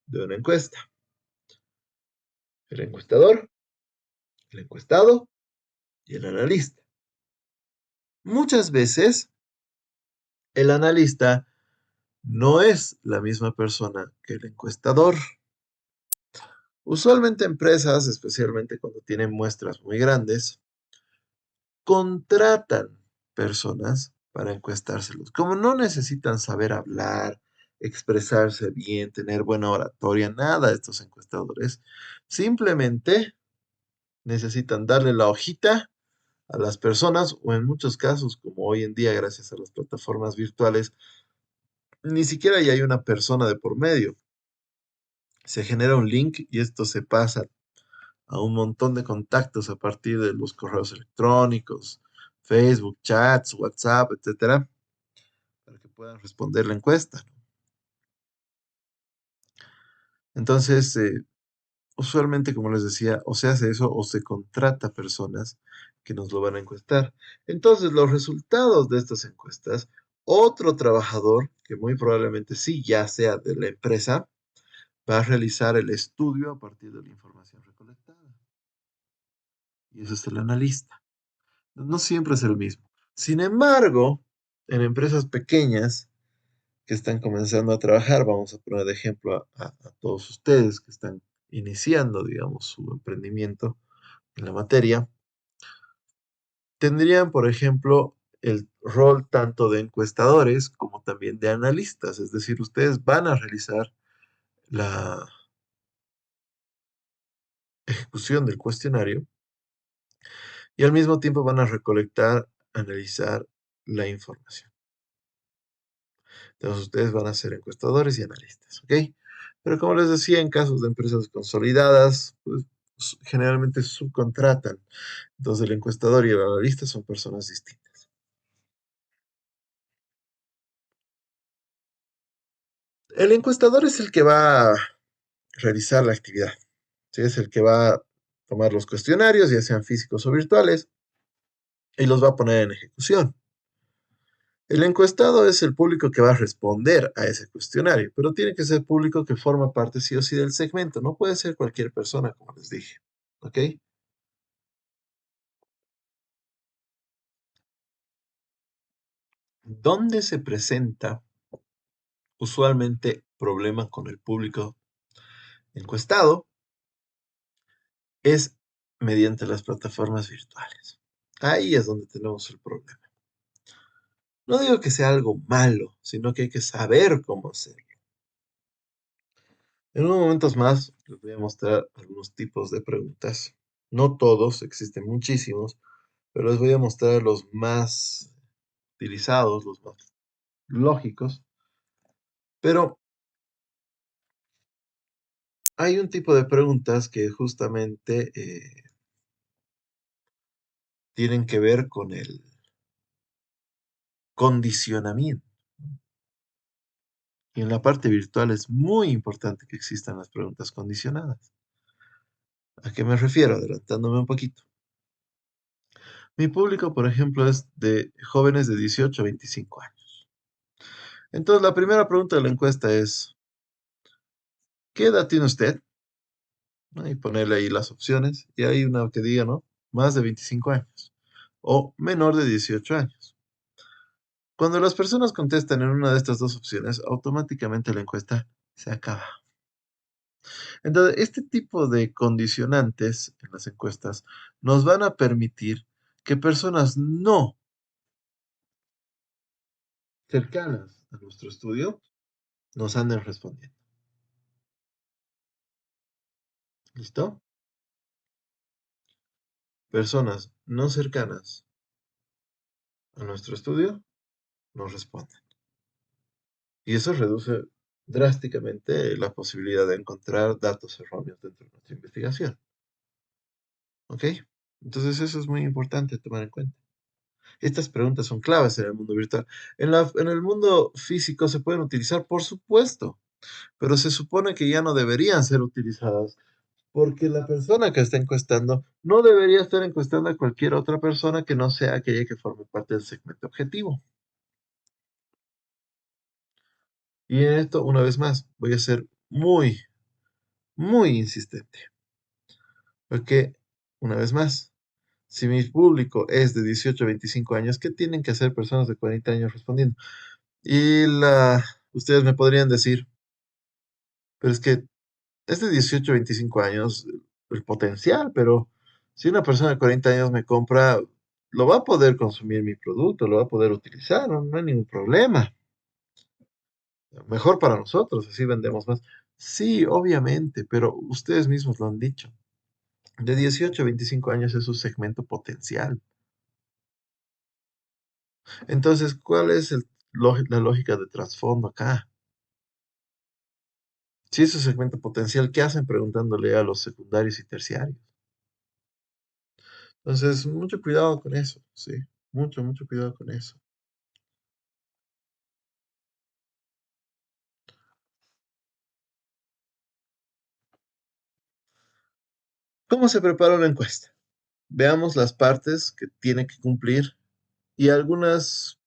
A: de una encuesta? El encuestador, el encuestado y el analista. Muchas veces el analista no es la misma persona que el encuestador. Usualmente empresas, especialmente cuando tienen muestras muy grandes, contratan personas para encuestárselos. Como no necesitan saber hablar, expresarse bien, tener buena oratoria, nada de estos encuestadores, simplemente necesitan darle la hojita a las personas o en muchos casos, como hoy en día gracias a las plataformas virtuales, ni siquiera ya hay una persona de por medio. Se genera un link y esto se pasa a un montón de contactos a partir de los correos electrónicos, Facebook, chats, WhatsApp, etcétera, para que puedan responder la encuesta. Entonces, usualmente, como les decía, o se hace eso o se contrata personas que nos lo van a encuestar. Entonces, los resultados de estas encuestas, otro trabajador, que muy probablemente sí ya sea de la empresa, va a realizar el estudio a partir de la información recolectada. Y eso es el analista. No siempre es el mismo. Sin embargo, en empresas pequeñas que están comenzando a trabajar, vamos a poner de ejemplo a todos ustedes que están iniciando, digamos, su emprendimiento en la materia, tendrían, por ejemplo, el rol tanto de encuestadores como también de analistas, es decir, ustedes van a realizar la ejecución del cuestionario y al mismo tiempo van a recolectar, analizar la información. Entonces ustedes van a ser encuestadores y analistas, ¿ok? Pero como les decía, en casos de empresas consolidadas, pues generalmente subcontratan. Entonces el encuestador y el analista son personas distintas. El encuestador es el que va a realizar la actividad, ¿sí? Es el que va a tomar los cuestionarios, ya sean físicos o virtuales, y los va a poner en ejecución. El encuestado es el público que va a responder a ese cuestionario, pero tiene que ser público que forma parte sí o sí del segmento. No puede ser cualquier persona, como les dije. ¿Ok? ¿Dónde se presenta usualmente problema con el público encuestado? Es mediante las plataformas virtuales. Ahí es donde tenemos el problema. No digo que sea algo malo, sino que hay que saber cómo hacerlo. En unos momentos más les voy a mostrar algunos tipos de preguntas. No todos, existen muchísimos, pero les voy a mostrar los más utilizados, los más lógicos. Pero hay un tipo de preguntas que justamente tienen que ver con el condicionamiento. Y en la parte virtual es muy importante que existan las preguntas condicionadas. ¿A qué me refiero? Adelantándome un poquito. Mi público, por ejemplo, es de jóvenes de 18 a 25 años. Entonces, la primera pregunta de la encuesta es, ¿qué edad tiene usted? ¿No? Y ponerle ahí las opciones. Y hay una que diga, ¿no? Más de 25 años o menor de 18 años. Cuando las personas contestan en una de estas dos opciones, automáticamente la encuesta se acaba. Entonces, este tipo de condicionantes en las encuestas nos van a permitir que personas no cercanas a nuestro estudio nos anden respondiendo. ¿Listo? Personas no cercanas a nuestro estudio nos responden. Y eso reduce drásticamente la posibilidad de encontrar datos erróneos dentro de nuestra investigación. ¿Ok? Entonces eso es muy importante tomar en cuenta. Estas preguntas son claves en el mundo virtual. En el mundo físico se pueden utilizar, por supuesto, pero se supone que ya no deberían ser utilizadas porque la persona que está encuestando no debería estar encuestando a cualquier otra persona que no sea aquella que forme parte del segmento objetivo. Y en esto, una vez más, voy a ser muy, muy insistente. Porque, una vez más, si mi público es de 18 a 25 años, ¿qué tienen que hacer personas de 40 años respondiendo? Ustedes me podrían decir, pero es que es de 18 a 25 años el potencial, pero si una persona de 40 años me compra, lo va a poder consumir mi producto, lo va a poder utilizar, no, no hay ningún problema. Mejor para nosotros, así vendemos más. Sí, obviamente, pero ustedes mismos lo han dicho. De 18 a 25 años es su segmento potencial. Entonces, ¿cuál es la lógica de trasfondo acá? Si es su segmento potencial, ¿qué hacen preguntándole a los secundarios y terciarios? Entonces, mucho cuidado con eso, sí, mucho, mucho cuidado con eso. ¿Cómo se prepara una encuesta? Veamos las partes que tiene que cumplir y algunos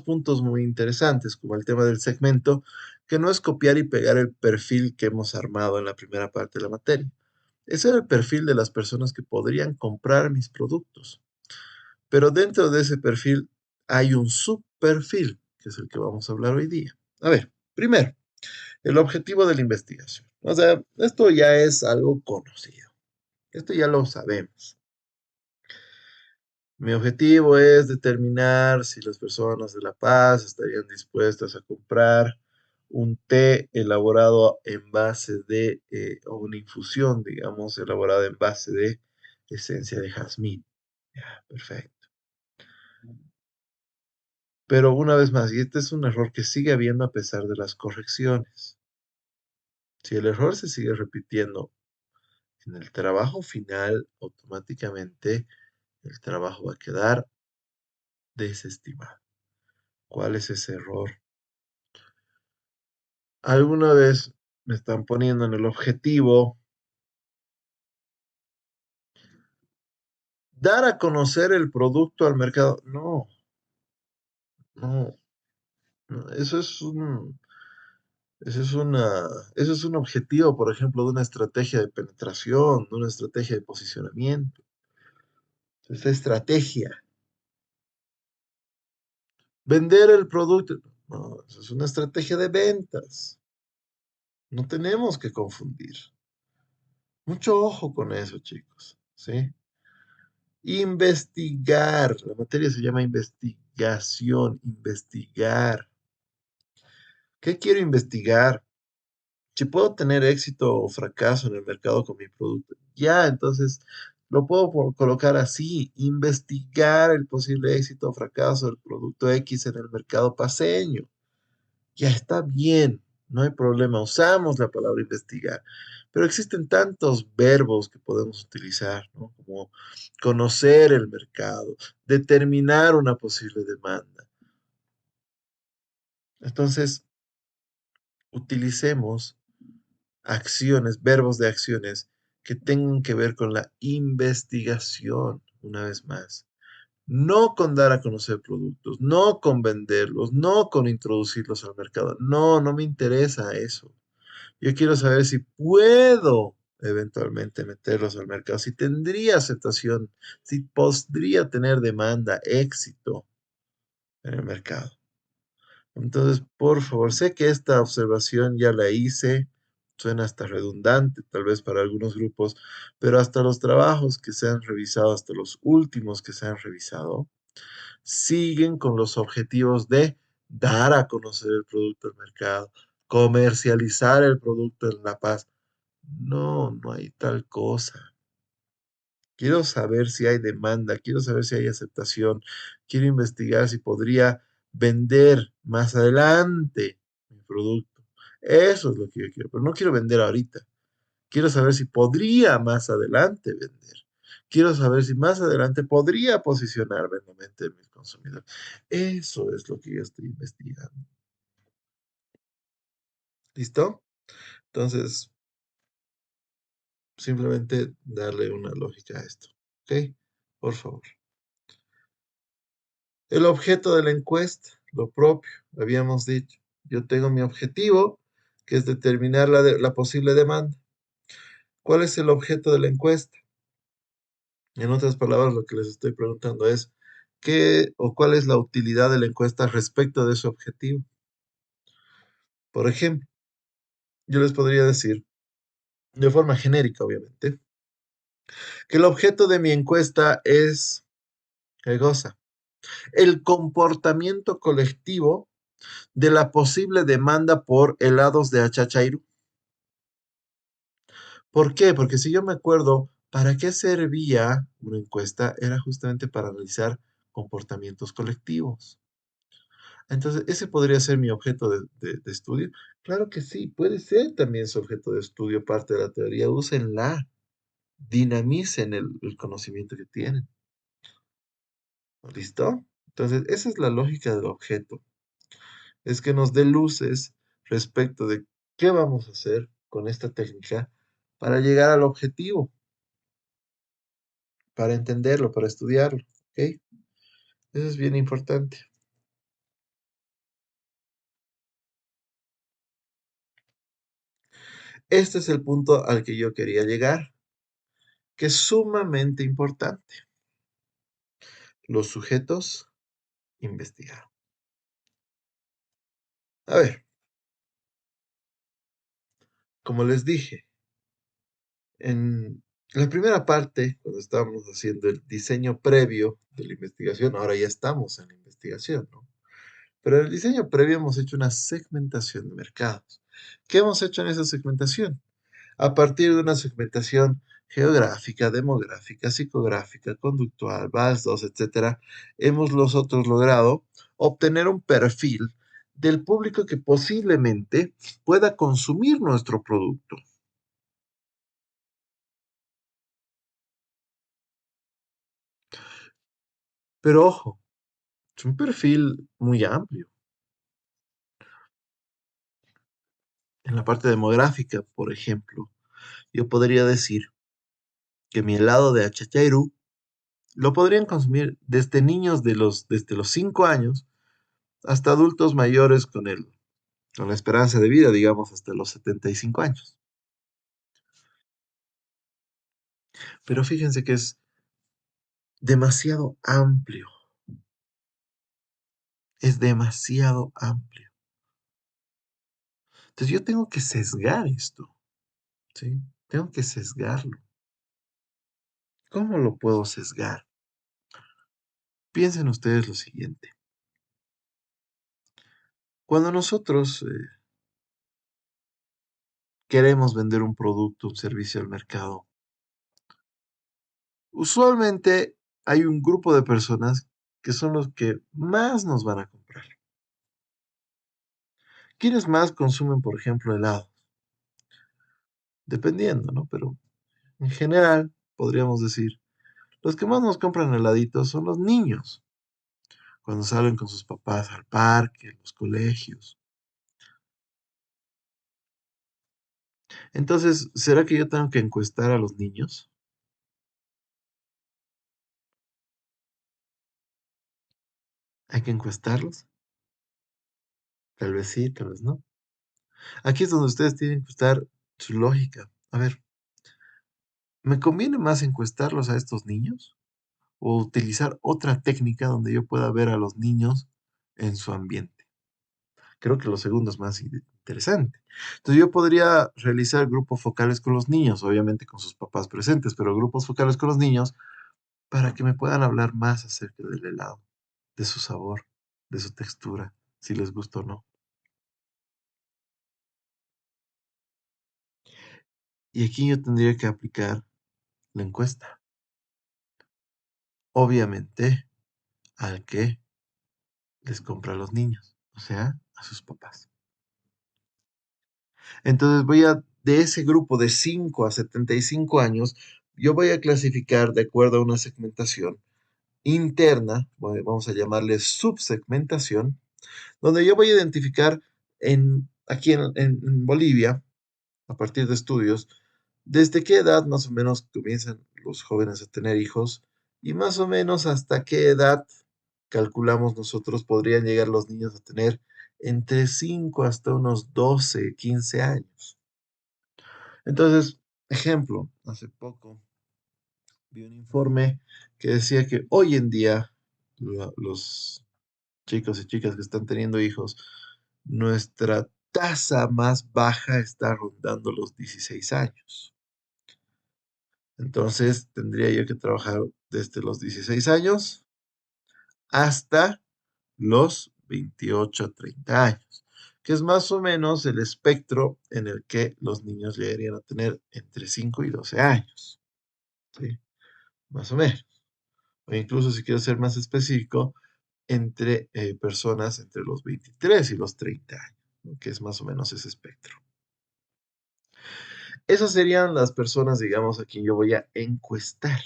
A: puntos muy interesantes, como el tema del segmento, que no es copiar y pegar el perfil que hemos armado en la primera parte de la materia. Ese era el perfil de las personas que podrían comprar mis productos. Pero dentro de ese perfil hay un subperfil, que es el que vamos a hablar hoy día. A ver, primero, el objetivo de la investigación. O sea, esto ya es algo conocido. Esto ya lo sabemos. Mi objetivo es determinar si las personas de La Paz estarían dispuestas a comprar un té elaborado en base de, o una infusión, digamos, elaborada en base de esencia de jazmín. Ya, perfecto. Pero una vez más, y este es un error que sigue habiendo a pesar de las correcciones. Si el error se sigue repitiendo en el trabajo final, automáticamente el trabajo va a quedar desestimado. ¿Cuál es ese error? Alguna vez me están poniendo en el objetivo dar a conocer el producto al mercado. No, no, no, eso es un objetivo, por ejemplo, de una estrategia de penetración, de una estrategia de posicionamiento. Esa estrategia. Vender el producto. No, eso es una estrategia de ventas. No tenemos que confundir. Mucho ojo con eso, chicos. ¿Sí? Investigar. La materia se llama investigación. Investigar. ¿Qué quiero investigar? Si puedo tener éxito o fracaso en el mercado con mi producto. Ya, entonces lo puedo colocar así. Investigar el posible éxito o fracaso del producto X en el mercado paseño. Ya está bien, no hay problema, usamos la palabra investigar, pero existen tantos verbos que podemos utilizar, ¿no? Como conocer el mercado, determinar una posible demanda. Entonces, utilicemos acciones, verbos de acciones que tengan que ver con la investigación, una vez más. no con dar a conocer productos, no con venderlos, no con introducirlos al mercado. No, no me interesa eso. Yo quiero saber si puedo eventualmente meterlos al mercado, si tendría aceptación, si podría tener demanda, éxito en el mercado. Entonces, por favor, sé que esta observación ya la hice, suena hasta redundante tal vez para algunos grupos, pero hasta los trabajos que se han revisado, hasta los últimos que se han revisado, siguen con los objetivos de dar a conocer el producto al mercado, comercializar el producto en La Paz. No, no hay tal cosa. Quiero saber si hay demanda, quiero saber si hay aceptación, quiero investigar si podría vender más adelante mi producto. Eso es lo que yo quiero, pero no quiero vender ahorita. Quiero saber si podría más adelante vender. Quiero saber si más adelante podría posicionarme en la mente de mis consumidores. Eso es lo que yo estoy investigando. ¿Listo? Entonces, simplemente darle una lógica a esto. ¿Ok? Por favor. El objeto de la encuesta, lo propio, habíamos dicho. Yo tengo mi objetivo, que es determinar la posible demanda. ¿Cuál es el objeto de la encuesta? En otras palabras, lo que les estoy preguntando es, ¿qué o cuál es la utilidad de la encuesta respecto de ese objetivo? Por ejemplo, yo les podría decir, de forma genérica, obviamente, que el objeto de mi encuesta es, ¿qué cosa? El comportamiento colectivo de la posible demanda por helados de Achachairu. ¿Por qué? Porque si yo me acuerdo, ¿para qué servía una encuesta? Era justamente para analizar comportamientos colectivos. Entonces, ¿ese podría ser mi objeto de estudio? Claro que sí, puede ser también su objeto de estudio, parte de la teoría. Úsenla, dinamicen el conocimiento que tienen. ¿Listo? Entonces, esa es la lógica del objeto. Es que nos dé luces respecto de qué vamos a hacer con esta técnica para llegar al objetivo, para entenderlo, para estudiarlo. ¿Ok? Eso es bien importante. Este es el punto al que yo quería llegar, que es sumamente importante. Los sujetos investigaron. A ver, como les dije, en la primera parte, cuando estábamos haciendo el diseño previo de la investigación, ahora ya estamos en la investigación, ¿no? Pero en el diseño previo hemos hecho una segmentación de mercados. ¿Qué hemos hecho en esa segmentación? A partir de una segmentación geográfica, demográfica, psicográfica, conductual, VALS2, etcétera, hemos nosotros logrado obtener un perfil del público que posiblemente pueda consumir nuestro producto. Pero ojo, es un perfil muy amplio. En la parte demográfica, por ejemplo, yo podría decir que mi helado de achachairu lo podrían consumir desde niños desde los 5 años hasta adultos mayores con la esperanza de vida, digamos, hasta los 75 años. Pero fíjense que es demasiado amplio, es demasiado amplio. Entonces yo tengo que sesgar esto, ¿sí? Tengo que sesgarlo. ¿Cómo lo puedo sesgar? Piensen ustedes lo siguiente. Cuando nosotros queremos vender un producto, un servicio al mercado, usualmente hay un grupo de personas que son los que más nos van a comprar. ¿Quiénes más consumen, por ejemplo, helado? Dependiendo, ¿no? Pero en general, podríamos decir, los que más nos compran heladitos son los niños, cuando salen con sus papás al parque, en los colegios. Entonces, ¿será que yo tengo que encuestar a los niños? ¿Hay que encuestarlos? Tal vez sí, tal vez no. Aquí es donde ustedes tienen que usar su lógica. A ver, ¿me conviene más encuestarlos a estos niños o utilizar otra técnica donde yo pueda ver a los niños en su ambiente? Creo que lo segundo es más interesante. Entonces yo podría realizar grupos focales con los niños, obviamente con sus papás presentes, pero grupos focales con los niños para que me puedan hablar más acerca del helado, de su sabor, de su textura, si les gusta o no. Y aquí yo tendría que aplicar la encuesta, obviamente al que les compra a los niños, o sea, a sus papás. Entonces de ese grupo de 5 a 75 años, yo voy a clasificar de acuerdo a una segmentación interna, vamos a llamarle subsegmentación, donde yo voy a identificar aquí en Bolivia, a partir de estudios, desde qué edad más o menos comienzan los jóvenes a tener hijos y más o menos hasta qué edad calculamos nosotros podrían llegar los niños a tener entre 5 hasta unos 12, 15 años. Entonces, ejemplo, hace poco vi un informe que decía que hoy en día los chicos y chicas que están teniendo hijos, nuestra tasa más baja está rondando los 16 años. Entonces, tendría yo que trabajar desde los 16 años hasta los 28 a 30 años, que es más o menos el espectro en el que los niños llegarían a tener entre 5 y 12 años, ¿sí? Más o menos. O incluso, si quiero ser más específico, entre personas entre los 23 y los 30 años, ¿no? Que es más o menos ese espectro. Esas serían las personas, digamos, a quien yo voy a encuestar.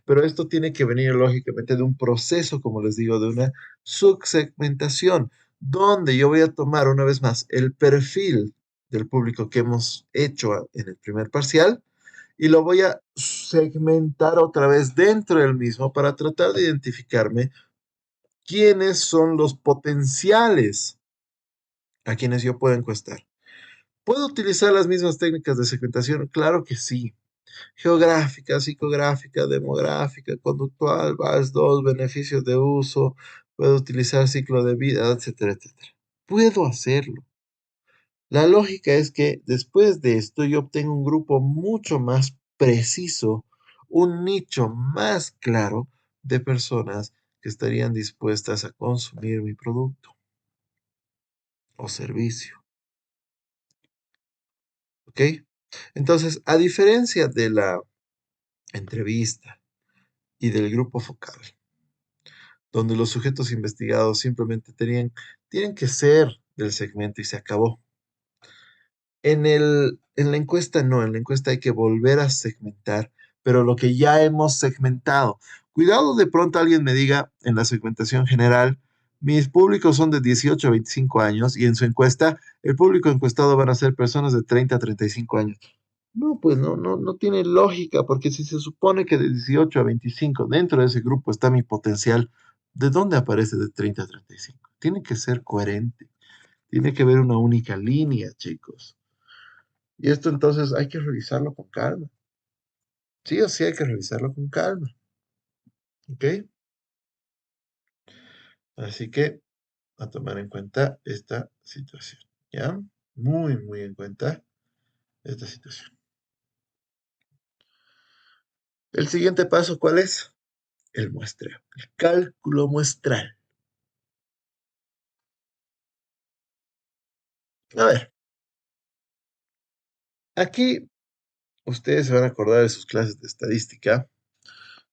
A: Pero esto tiene que venir lógicamente de un proceso, como les digo, de una subsegmentación, donde yo voy a tomar una vez más el perfil del público que hemos hecho en el primer parcial y lo voy a segmentar otra vez dentro del mismo para tratar de identificarme quiénes son los potenciales a quienes yo puedo encuestar. ¿Puedo utilizar las mismas técnicas de segmentación? Claro que sí. Geográfica, psicográfica, demográfica, conductual, VAS2, beneficios de uso, puedo utilizar ciclo de vida, etcétera, etcétera. Puedo hacerlo. La lógica es que después de esto yo obtengo un grupo mucho más preciso, un nicho más claro de personas que estarían dispuestas a consumir mi producto o servicio. ¿Ok? Entonces, a diferencia de la entrevista y del grupo focal, donde los sujetos investigados simplemente tienen que ser del segmento y se acabó. En la encuesta no, en la encuesta hay que volver a segmentar, pero lo que ya hemos segmentado. Cuidado de pronto alguien me diga en la segmentación general, mis públicos son de 18 a 25 años y en su encuesta, el público encuestado van a ser personas de 30 a 35 años. No, pues no tiene lógica, porque si se supone que de 18 a 25 dentro de ese grupo está mi potencial, ¿de dónde aparece de 30 a 35? Tiene que ser coherente, tiene que haber una única línea, chicos. Y esto entonces hay que revisarlo con calma. Sí o sí hay que revisarlo con calma, ¿ok? Así que a tomar en cuenta esta situación, ¿ya? Muy, muy en cuenta esta situación. El siguiente paso, ¿cuál es? El muestreo, el cálculo muestral. A ver, aquí ustedes se van a acordar de sus clases de estadística,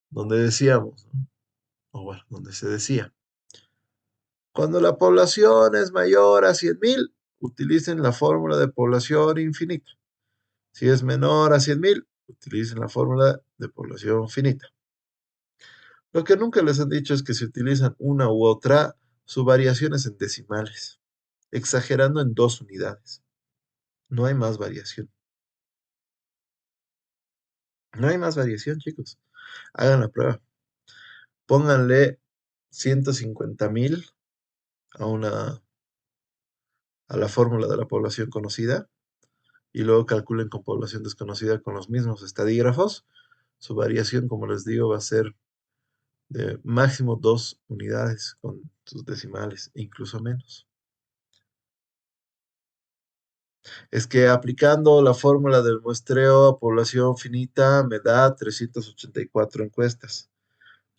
A: donde decíamos, ¿no? O bueno, donde se decía, cuando la población es mayor a 100.000, utilicen la fórmula de población infinita. Si es menor a 100.000, utilicen la fórmula de población finita. Lo que nunca les han dicho es que si utilizan una u otra, su variación es en decimales, exagerando en 2 unidades. No hay más variación. No hay más variación, chicos. Hagan la prueba. Pónganle 150,000 a a la fórmula de la población conocida y luego calculen con población desconocida con los mismos estadígrafos. Su variación, como les digo, va a ser de máximo 2 unidades con sus decimales, e incluso menos. Es que aplicando la fórmula del muestreo a población finita me da 384 encuestas.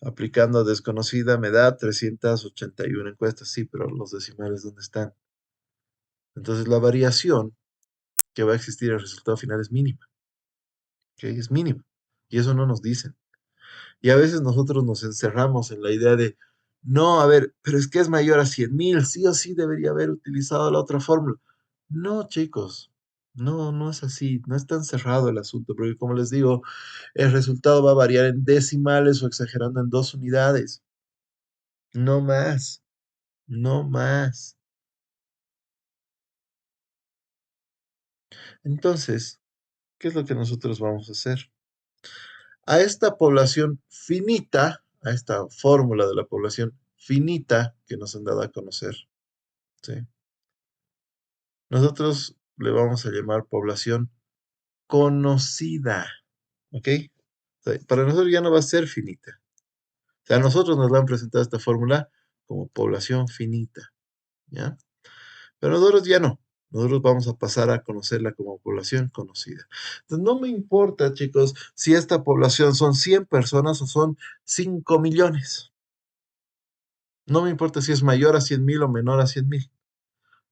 A: Aplicando a desconocida me da 381 encuestas. Sí, pero los decimales, ¿dónde están? Entonces la variación que va a existir en el resultado final es mínima. ¿Ok? Es mínima. Y eso no nos dicen. Y a veces nosotros nos encerramos en la idea de, no, a ver, pero es que es mayor a 100,000, sí o sí debería haber utilizado la otra fórmula. No, chicos, no, no es así, no es tan cerrado el asunto, porque como les digo, el resultado va a variar en decimales o exagerando en 2 unidades. No más, no más. Entonces, ¿qué es lo que nosotros vamos a hacer? A esta población finita, a esta fórmula de la población finita que nos han dado a conocer, ¿sí? Nosotros le vamos a llamar población conocida, ¿ok? O sea, para nosotros ya no va a ser finita. O sea, a nosotros nos la han presentado esta fórmula como población finita, ¿ya? Pero nosotros ya no. Nosotros vamos a pasar a conocerla como población conocida. Entonces, no me importa, chicos, si esta población son 100 personas o son 5 millones. No me importa si es mayor a 100,000 o menor a 100,000.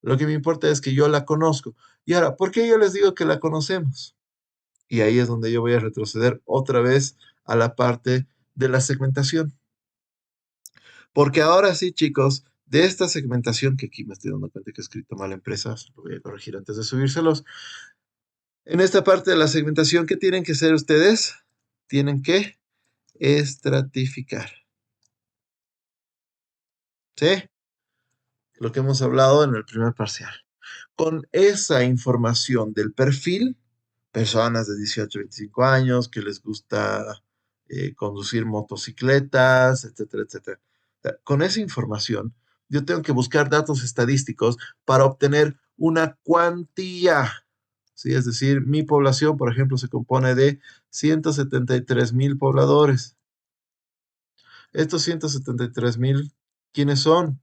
A: Lo que me importa es que yo la conozco. Y ahora, ¿por qué yo les digo que la conocemos? Y ahí es donde yo voy a retroceder otra vez a la parte de la segmentación. Porque ahora sí, chicos, de esta segmentación, que aquí me estoy dando cuenta que he escrito mal empresas, lo voy a corregir antes de subírselos. En esta parte de la segmentación, ¿qué tienen que hacer ustedes? Tienen que estratificar. ¿Sí? Lo que hemos hablado en el primer parcial. Con esa información del perfil, personas de 18 a 25 años que les gusta conducir motocicletas, etcétera, etcétera. O sea, con esa información, yo tengo que buscar datos estadísticos para obtener una cuantía. ¿Sí? Es decir, mi población, por ejemplo, se compone de 173,000 pobladores. Estos 173,000, ¿quiénes son?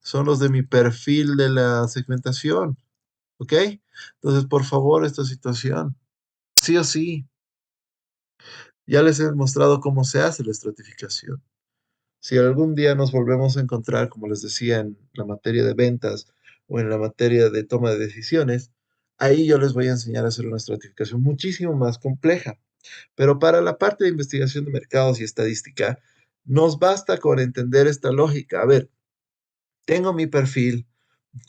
A: Son los de mi perfil de la segmentación. ¿Ok? Entonces, por favor, esta situación, sí o sí, ya les he mostrado cómo se hace la estratificación. Si algún día nos volvemos a encontrar, como les decía, en la materia de ventas o en la materia de toma de decisiones, ahí yo les voy a enseñar a hacer una estratificación muchísimo más compleja. Pero para la parte de investigación de mercados y estadística, nos basta con entender esta lógica. A ver, tengo mi perfil,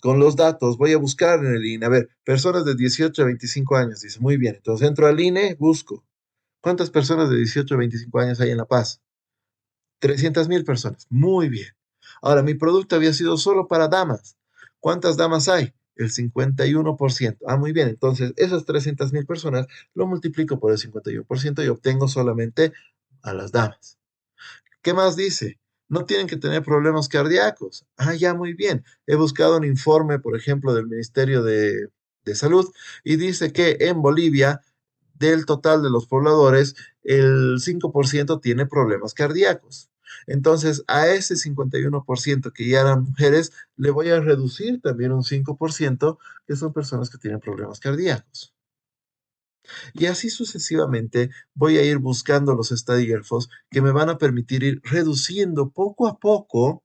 A: con los datos, voy a buscar en el INE, a ver, personas de 18 a 25 años, dice, muy bien, entonces entro al INE, busco. ¿Cuántas personas de 18 a 25 años hay en La Paz? 300,000 personas, muy bien. Ahora, mi producto había sido solo para damas. ¿Cuántas damas hay? El 51%. Ah, muy bien, entonces esas 300,000 personas lo multiplico por el 51% y obtengo solamente a las damas. ¿Qué más dice? No tienen que tener problemas cardíacos. Ah, ya, muy bien. He buscado un informe, por ejemplo, del Ministerio de Salud y dice que en Bolivia, del total de los pobladores, el 5% tiene problemas cardíacos. Entonces, a ese 51% que ya eran mujeres, le voy a reducir también un 5% que son personas que tienen problemas cardíacos. Y así sucesivamente voy a ir buscando los estadígrafos que me van a permitir ir reduciendo poco a poco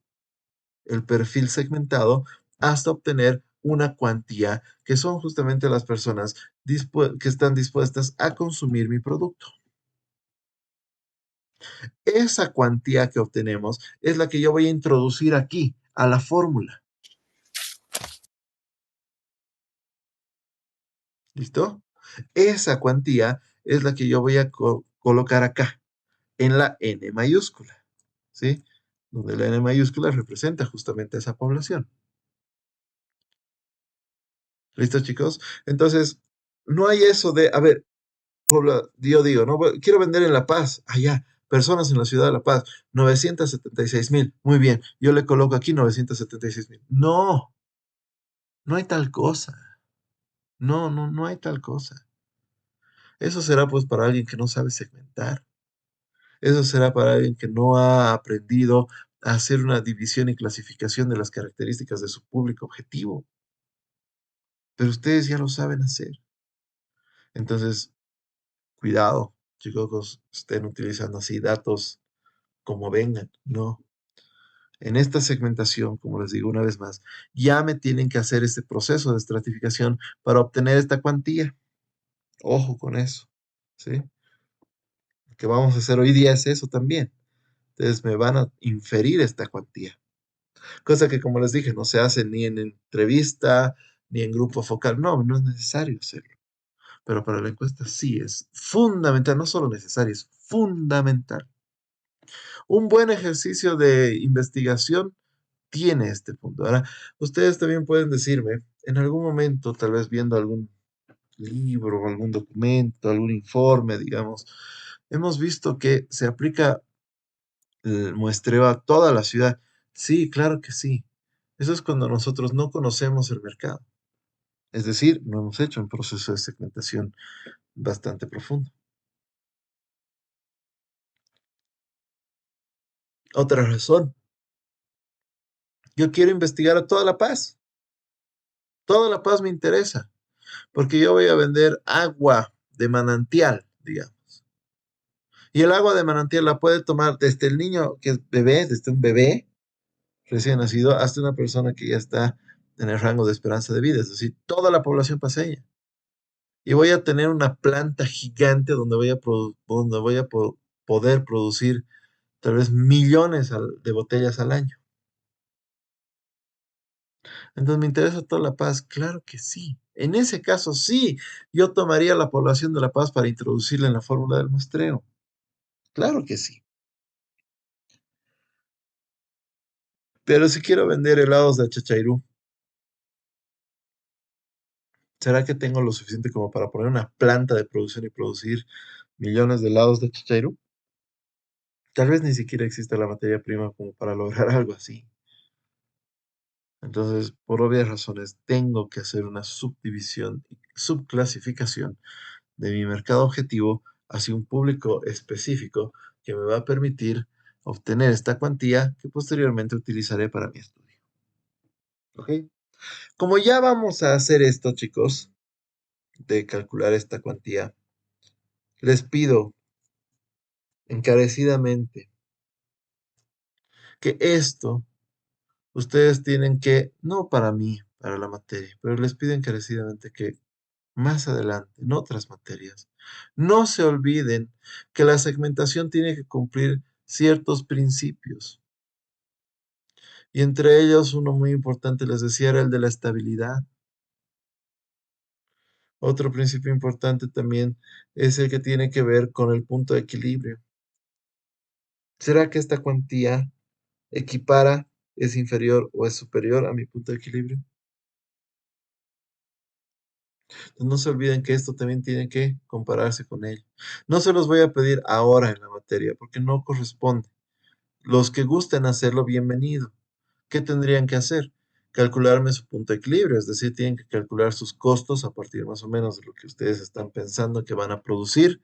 A: el perfil segmentado hasta obtener una cuantía que son justamente las personas que están dispuestas a consumir mi producto. Esa cuantía que obtenemos es la que yo voy a introducir aquí a la fórmula. ¿Listo? Esa cuantía es la que yo voy a colocar acá, en la N mayúscula. ¿Sí? Donde la N mayúscula representa justamente a esa población. ¿Listo, chicos? Entonces, no hay eso de, a ver, yo digo, no, quiero vender en La Paz, allá, personas en la ciudad de La Paz, 976,000. Muy bien, yo le coloco aquí 976,000. No, no hay tal cosa. No, no, no hay tal cosa. Eso será pues para alguien que no sabe segmentar. Eso será para alguien que no ha aprendido a hacer una división y clasificación de las características de su público objetivo. Pero ustedes ya lo saben hacer. Entonces, cuidado, chicos, estén utilizando así datos como vengan. No. En esta segmentación, como les digo una vez más, ya me tienen que hacer este proceso de estratificación para obtener esta cuantía. Ojo con eso. ¿Sí? Lo que vamos a hacer hoy día es eso también. Entonces me van a inferir esta cuantía. Cosa que, como les dije, no se hace ni en entrevista, ni en grupo focal. No, no es necesario hacerlo. Pero para la encuesta sí es fundamental, no solo necesario, es fundamental. Un buen ejercicio de investigación tiene este punto. Ahora, ustedes también pueden decirme, en algún momento, tal vez viendo algún libro, algún documento, algún informe, digamos, hemos visto que se aplica el muestreo a toda la ciudad. Sí, claro que sí. Eso es cuando nosotros no conocemos el mercado. Es decir, no hemos hecho un proceso de segmentación bastante profundo. Otra razón, yo quiero investigar a toda La Paz. Toda La Paz me interesa, porque yo voy a vender agua de manantial, digamos. Y el agua de manantial la puede tomar desde el niño que es bebé, desde un bebé recién nacido, hasta una persona que ya está en el rango de esperanza de vida, es decir, toda la población paseña. Y voy a tener una planta gigante donde poder producir tal vez millones de botellas al año. Entonces, ¿me interesa toda La Paz? Claro que sí. En ese caso, sí, yo tomaría la población de La Paz para introducirla en la fórmula del muestreo. Claro que sí. Pero si quiero vender helados de Chachairú, ¿será que tengo lo suficiente como para poner una planta de producción y producir millones de helados de Chachairú? Tal vez ni siquiera exista la materia prima como para lograr algo así. Entonces, por obvias razones, tengo que hacer una subdivisión y subclasificación de mi mercado objetivo hacia un público específico que me va a permitir obtener esta cuantía que posteriormente utilizaré para mi estudio. ¿Ok? Como ya vamos a hacer esto, chicos, de calcular esta cuantía, les pido encarecidamente que esto ustedes tienen que, no para mí, para la materia, pero les pido encarecidamente que más adelante, en otras materias, no se olviden que la segmentación tiene que cumplir ciertos principios. Y entre ellos, uno muy importante, les decía, era el de la estabilidad. Otro principio importante también es el que tiene que ver con el punto de equilibrio. ¿Será que esta cuantía equipara, es inferior o es superior a mi punto de equilibrio? Entonces, no se olviden que esto también tiene que compararse con ello. No se los voy a pedir ahora en la materia porque no corresponde. Los que gusten hacerlo, bienvenido. ¿Qué tendrían que hacer? Calcularme su punto de equilibrio, es decir, tienen que calcular sus costos a partir más o menos de lo que ustedes están pensando que van a producir,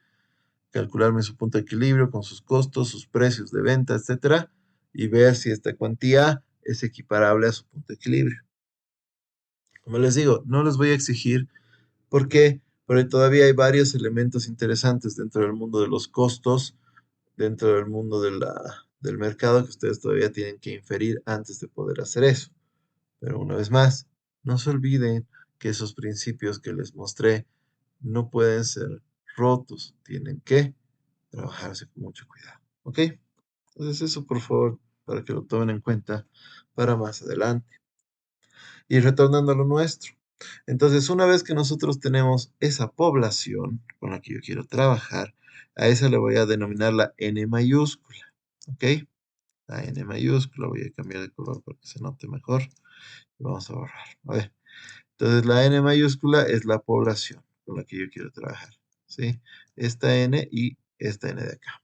A: calcularme su punto de equilibrio con sus costos, sus precios de venta, etcétera, y ver si esta cuantía es equiparable a su punto de equilibrio. Como les digo, no les voy a exigir. ¿Por qué? Porque todavía hay varios elementos interesantes dentro del mundo de los costos, dentro del mundo del mercado que ustedes todavía tienen que inferir antes de poder hacer eso. Pero una vez más, no se olviden que esos principios que les mostré no pueden ser rotos, tienen que trabajarse con mucho cuidado. ¿Ok? Entonces eso por favor, para que lo tomen en cuenta para más adelante. Y retornando a lo nuestro. Entonces, una vez que nosotros tenemos esa población con la que yo quiero trabajar, a esa le voy a denominar la N mayúscula. ¿Ok? La N mayúscula, voy a cambiar de color para que se note mejor. Y vamos a borrar. A ver. Entonces, la N mayúscula es la población con la que yo quiero trabajar. ¿Sí? Esta N y esta N de acá.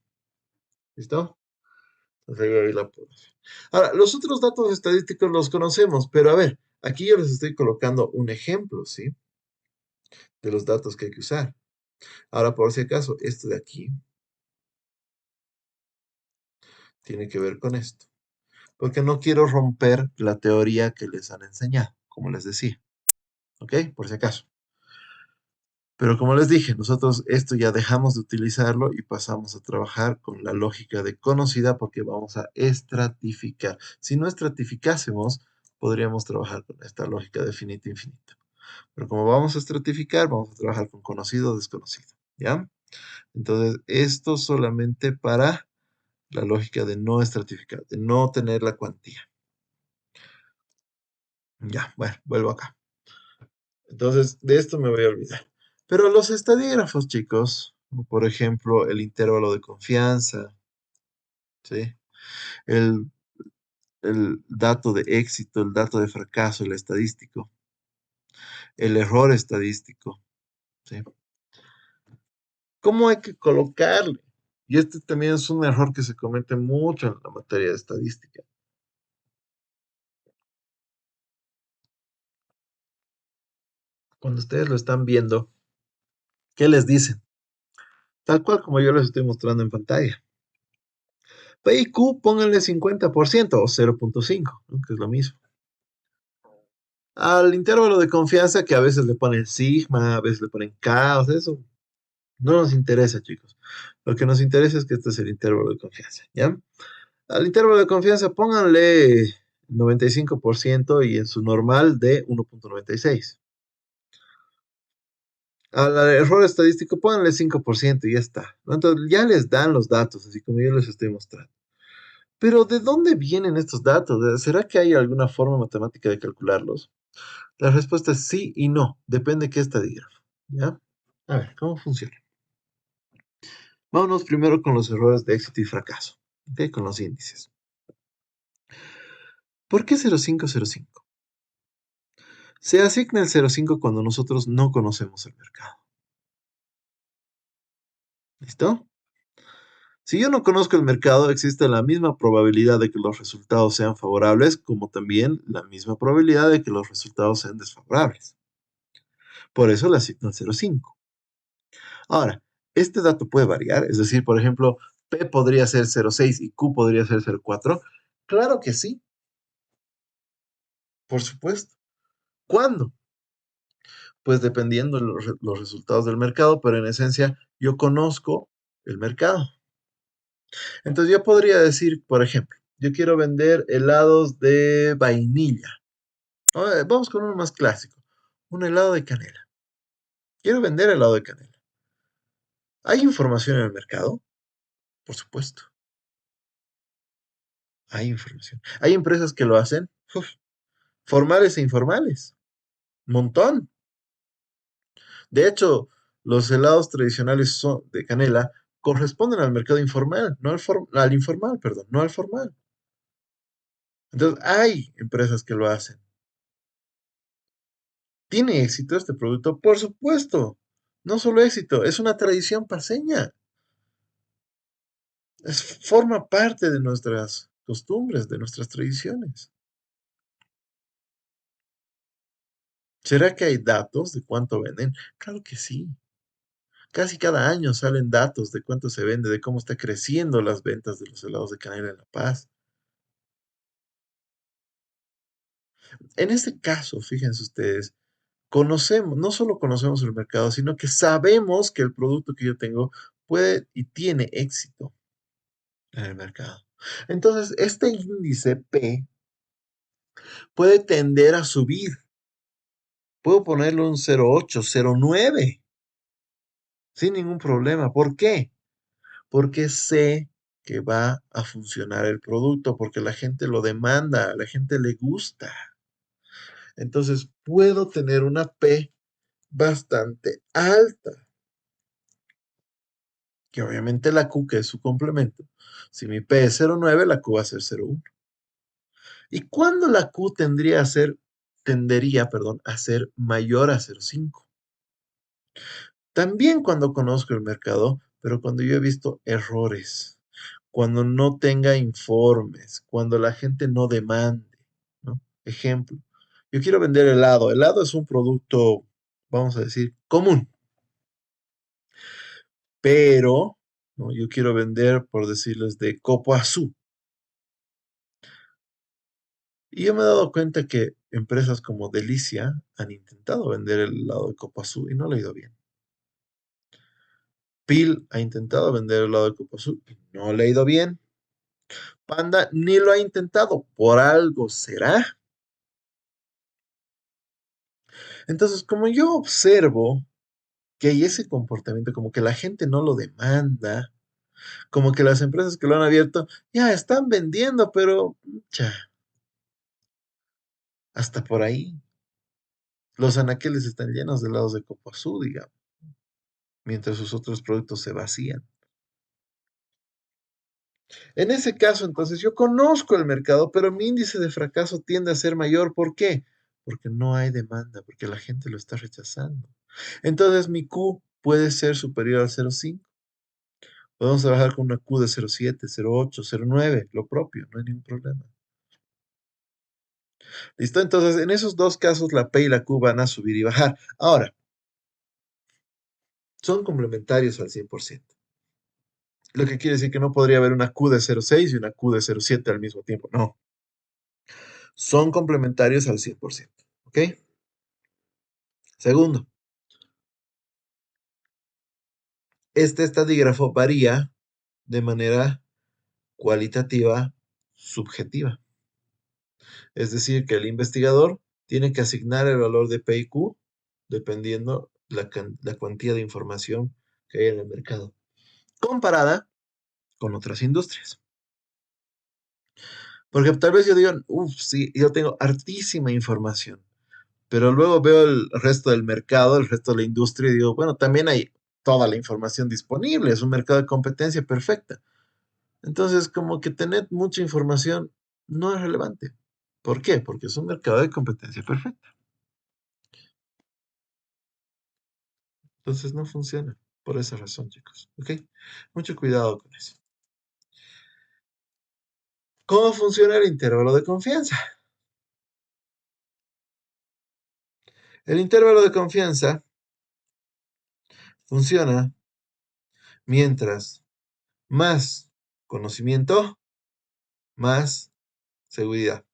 A: ¿Listo? Entonces ahí la población. Ahora, los otros datos estadísticos los conocemos, pero a ver, aquí yo les estoy colocando un ejemplo, ¿sí? De los datos que hay que usar. Ahora, por si acaso, esto de aquí tiene que ver con esto, porque no quiero romper la teoría que les han enseñado, como les decía, ¿ok? Por si acaso. Pero como les dije, nosotros esto ya dejamos de utilizarlo y pasamos a trabajar con la lógica de conocida porque vamos a estratificar. Si no estratificásemos, podríamos trabajar con esta lógica de finito infinito. Pero como vamos a estratificar, vamos a trabajar con conocido desconocido. ¿Ya? Entonces, esto solamente para la lógica de no estratificar, de no tener la cuantía. Ya, bueno, vuelvo acá. Entonces, de esto me voy a olvidar. Pero los estadígrafos, chicos, como por ejemplo, el intervalo de confianza, ¿sí? El, el dato de éxito, el dato de fracaso, el estadístico, el error estadístico, ¿sí? ¿Cómo hay que colocarle? Y este también es un error que se comete mucho en la materia de estadística. Cuando ustedes lo están viendo, ¿qué les dicen? Tal cual como yo les estoy mostrando en pantalla. P y Q pónganle 50% o 0,5, ¿no? Que es lo mismo. Al intervalo de confianza que a veces le ponen sigma, a veces le ponen K, o sea, eso no nos interesa, chicos. Lo que nos interesa es que este es el intervalo de confianza, ¿ya? Al intervalo de confianza pónganle 95% y en su normal de 1,96. Al error estadístico pónganle 5% y ya está, ¿no? Entonces ya les dan los datos, así como yo les estoy mostrando. Pero ¿de dónde vienen estos datos? ¿Será que hay alguna forma matemática de calcularlos? La respuesta es sí y no, depende de qué estadígrafo, ¿ya? A ver, ¿cómo funciona? Vámonos primero con los errores de éxito y fracaso, ¿ok? Con los índices. ¿Por qué 0,505? Se asigna el 0,5 cuando nosotros no conocemos el mercado. ¿Listo? Si yo no conozco el mercado, existe la misma probabilidad de que los resultados sean favorables, como también la misma probabilidad de que los resultados sean desfavorables. Por eso le asigno el 0,5. Ahora, este dato puede variar, es decir, por ejemplo, P podría ser 0,6 y Q podría ser 0,4. Claro que sí, por supuesto. ¿Cuándo? Pues dependiendo de los resultados del mercado, pero en esencia yo conozco el mercado. Entonces yo podría decir, por ejemplo, yo quiero vender helados de vainilla. Vamos con uno más clásico, un helado de canela. Quiero vender helado de canela. ¿Hay información en el mercado? Por supuesto, hay información. ¿Hay empresas que lo hacen? Uf, formales e informales. Montón. De hecho, los helados tradicionales de canela corresponden al mercado informal, no al informal, perdón, no al formal. Entonces, hay empresas que lo hacen. ¿Tiene éxito este producto? Por supuesto. No solo éxito, es una tradición paseña. Forma parte de nuestras costumbres, de nuestras tradiciones. ¿Será que hay datos de cuánto venden? Claro que sí. Casi cada año salen datos de cuánto se vende, de cómo está creciendo las ventas de los helados de canela en La Paz. En este caso, fíjense ustedes, conocemos, no solo conocemos el mercado, sino que sabemos que el producto que yo tengo puede y tiene éxito en el mercado. Entonces, este índice P puede tender a subir. Puedo ponerle un 0,8, 0,9 sin ningún problema. ¿Por qué? Porque sé que va a funcionar el producto, porque la gente lo demanda, a la gente le gusta. Entonces, puedo tener una P bastante alta, que obviamente la Q, que es su complemento. Si mi P es 0,9, la Q va a ser 0,1. ¿Y cuándo la Q tendería, perdón, a ser mayor a 0,5? También cuando conozco el mercado, pero cuando yo he visto errores, cuando no tenga informes, cuando la gente no demande, ¿no? Ejemplo, yo quiero vender helado. Helado es un producto, vamos a decir, común, pero ¿no? Yo quiero vender, por decirles, de copo azul. Y yo me he dado cuenta que empresas como Delicia han intentado vender el helado de copo azul y no le ha ido bien. Pil ha intentado vender el helado de copo azul y no le ha ido bien. Panda ni lo ha intentado, por algo será. Entonces, como yo observo que hay ese comportamiento, como que la gente no lo demanda, como que las empresas que lo han abierto ya están vendiendo, pero hasta por ahí. Los anaqueles están llenos de helados de copo azul, digamos, mientras sus otros productos se vacían. En ese caso, entonces, yo conozco el mercado, pero mi índice de fracaso tiende a ser mayor. ¿Por qué? Porque no hay demanda, porque la gente lo está rechazando. Entonces, mi Q puede ser superior al 0,5. Podemos trabajar con una Q de 0,7, 0,8, 0,9, lo propio, no hay ningún problema. ¿Listo? Entonces, en esos dos casos, la P y la Q van a subir y bajar. Ahora, son complementarios al 100%. Lo que quiere decir que no podría haber una Q de 0,6 y una Q de 0,7 al mismo tiempo. No, son complementarios al 100%. ¿Ok? Segundo, este estadígrafo varía de manera cualitativa subjetiva. Es decir, que el investigador tiene que asignar el valor de P y Q dependiendo la cuantía de información que hay en el mercado, comparada con otras industrias. Porque tal vez yo diga, uff, sí, yo tengo hartísima información, pero luego veo el resto del mercado, el resto de la industria y digo, bueno, también hay toda la información disponible, es un mercado de competencia perfecta. Entonces, como que tener mucha información no es relevante. ¿Por qué? Porque es un mercado de competencia perfecta. Entonces no funciona por esa razón, chicos. ¿Ok? Mucho cuidado con eso. ¿Cómo funciona el intervalo de confianza? El intervalo de confianza funciona mientras más conocimiento, más seguridad.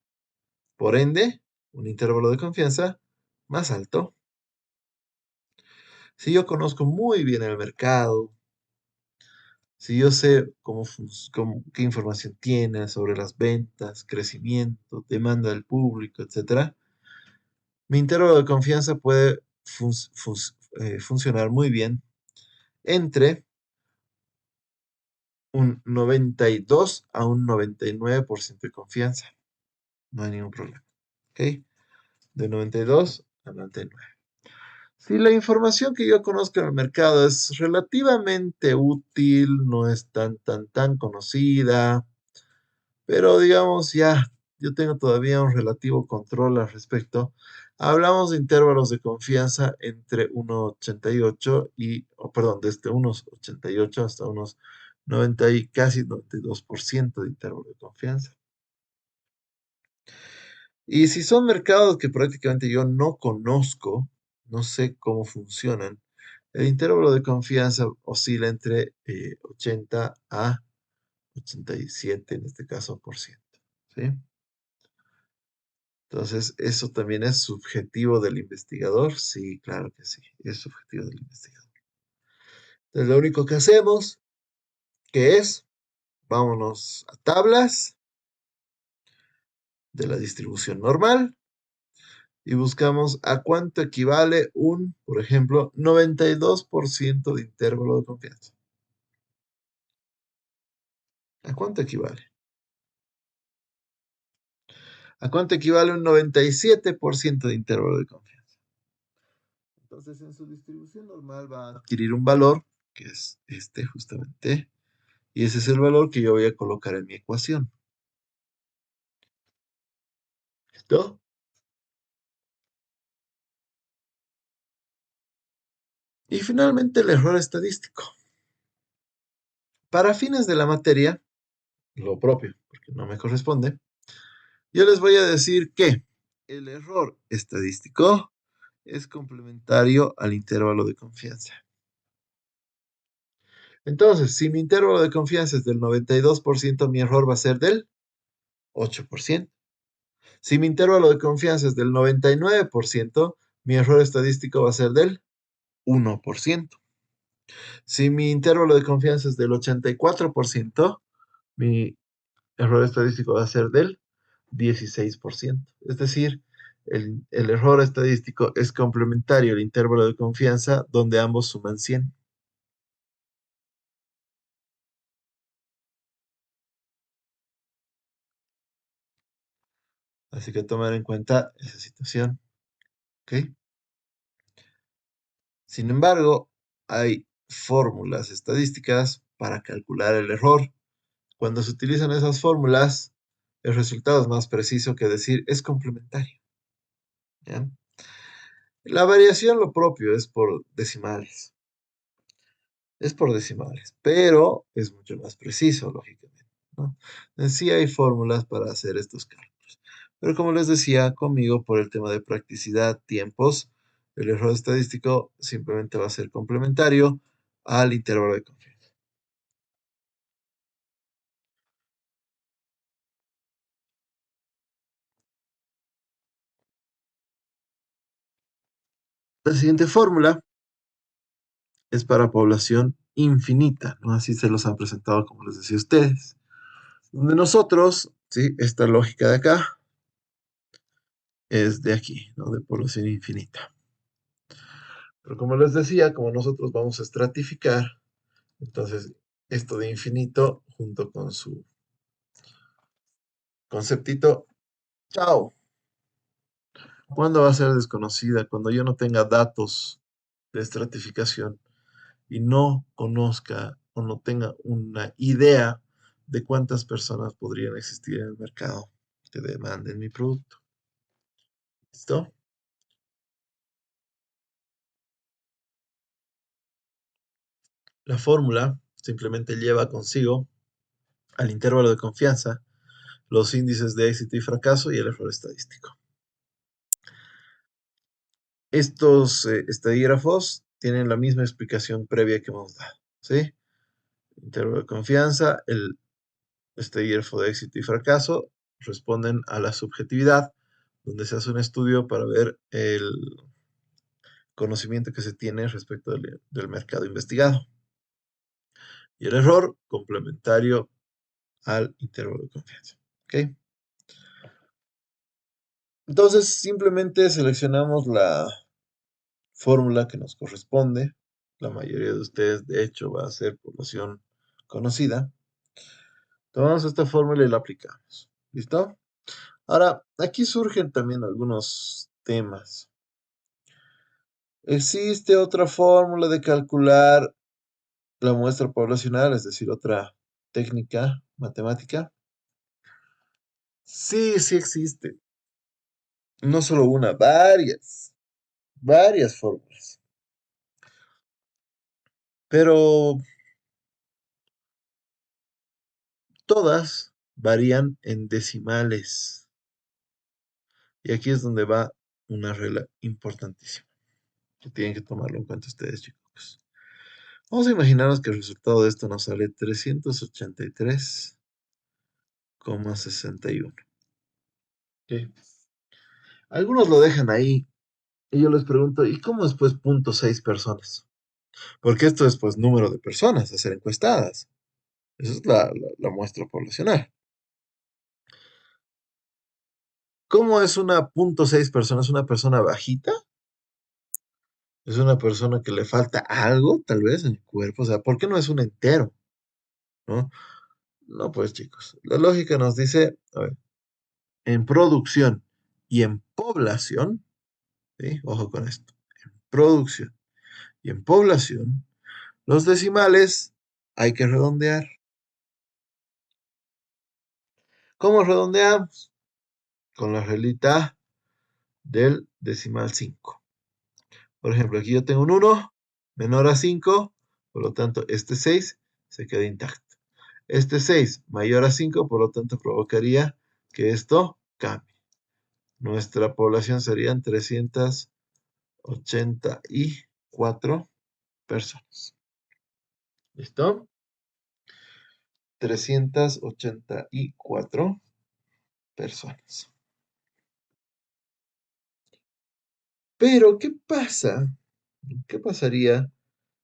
A: Por ende, un intervalo de confianza más alto. Si yo conozco muy bien el mercado, si yo sé qué información tiene sobre las ventas, crecimiento, demanda del público, etcétera, mi intervalo de confianza puede funcionar muy bien entre un 92 a un 99% de confianza. No hay ningún problema. ¿Ok? De 92 a 99. Si la información que yo conozco en el mercado es relativamente útil, no es tan conocida, pero digamos ya, yo tengo todavía un relativo control al respecto. Hablamos de intervalos de confianza entre 1,88 perdón, desde unos 88 hasta unos 90 y casi 92% de intervalo de confianza. Y si son mercados que prácticamente yo no conozco, no sé cómo funcionan, el intervalo de confianza oscila entre 80 a 87, en este caso, por ciento. ¿Sí? Entonces, ¿eso también es subjetivo del investigador? Sí, claro que sí, es subjetivo del investigador. Entonces, lo único que hacemos, que es, vámonos a tablas de la distribución normal y buscamos a cuánto equivale por ejemplo, 92% de intervalo de confianza. ¿A cuánto equivale? ¿A cuánto equivale un 97% de intervalo de confianza? Entonces, en su distribución normal va a adquirir un valor, que es este justamente, y ese es el valor que yo voy a colocar en mi ecuación. ¿Listo? Y finalmente el error estadístico. Para fines de la materia, lo propio, porque no me corresponde, yo les voy a decir que el error estadístico es complementario al intervalo de confianza. Entonces, si mi intervalo de confianza es del 92%, mi error va a ser del 8%. Si mi intervalo de confianza es del 99%, mi error estadístico va a ser del 1%. Si mi intervalo de confianza es del 84%, mi error estadístico va a ser del 16%. Es decir, el error estadístico es complementario al intervalo de confianza donde ambos suman 100. Así que tomar en cuenta esa situación. ¿Ok? Sin embargo, hay fórmulas estadísticas para calcular el error. Cuando se utilizan esas fórmulas, el resultado es más preciso que decir es complementario. ¿Ya? La variación lo propio es por decimales. Es por decimales, pero es mucho más preciso, lógicamente, ¿no? Sí hay fórmulas para hacer estos cálculos. Pero como les decía, conmigo por el tema de practicidad, tiempos, el error estadístico simplemente va a ser complementario al intervalo de confianza. La siguiente fórmula es para población infinita, ¿no? Así se los han presentado, como les decía a ustedes. Donde nosotros, ¿sí? Esta lógica de acá es de aquí, ¿no? De población infinita. Pero como les decía, como nosotros vamos a estratificar, entonces esto de infinito junto con su conceptito, chao. ¿Cuándo va a ser desconocida? Cuando yo no tenga datos de estratificación y no conozca o no tenga una idea de cuántas personas podrían existir en el mercado que demanden mi producto. ¿Listo? La fórmula simplemente lleva consigo al intervalo de confianza los índices de éxito y fracaso y el error estadístico. Estos estadígrafos tienen la misma explicación previa que hemos dado, ¿sí? Intervalo de confianza, el estadígrafo de éxito y fracaso responden a la subjetividad, donde se hace un estudio para ver el conocimiento que se tiene respecto del mercado investigado. Y el error complementario al intervalo de confianza. ¿Ok? Entonces, simplemente seleccionamos la fórmula que nos corresponde. La mayoría de ustedes, de hecho, va a ser población conocida. Tomamos esta fórmula y la aplicamos. ¿Listo? Ahora, aquí surgen también algunos temas. ¿Existe otra fórmula de calcular la muestra poblacional, es decir, otra técnica matemática? Sí, sí existe. No solo una, varias fórmulas. Pero todas varían en decimales. Y aquí es donde va una regla importantísima, que tienen que tomarlo en cuenta ustedes, chicos. Vamos a imaginarnos que el resultado de esto nos sale 383,61. ¿Ok? Algunos lo dejan ahí y yo les pregunto, ¿y cómo es pues 0.6 personas? Porque esto es pues número de personas a ser encuestadas. Esa es la muestra poblacional. ¿Cómo es una 0.6 personas? ¿Es una persona bajita? ¿Es una persona que le falta algo, tal vez, en el cuerpo? O sea, ¿por qué no es un entero? ¿No? No, pues chicos, la lógica nos dice, a ver, en producción y en población, ¿sí? Ojo con esto, en producción y en población, los decimales hay que redondear. ¿Cómo redondeamos? Con la reglita del decimal 5. Por ejemplo, aquí yo tengo un 1 menor a 5, por lo tanto, este 6 se queda intacto. Este 6 mayor a 5, por lo tanto provocaría que esto cambie. Nuestra población serían 384 personas. ¿Listo? 384 personas. Pero, ¿qué pasa? ¿Qué pasaría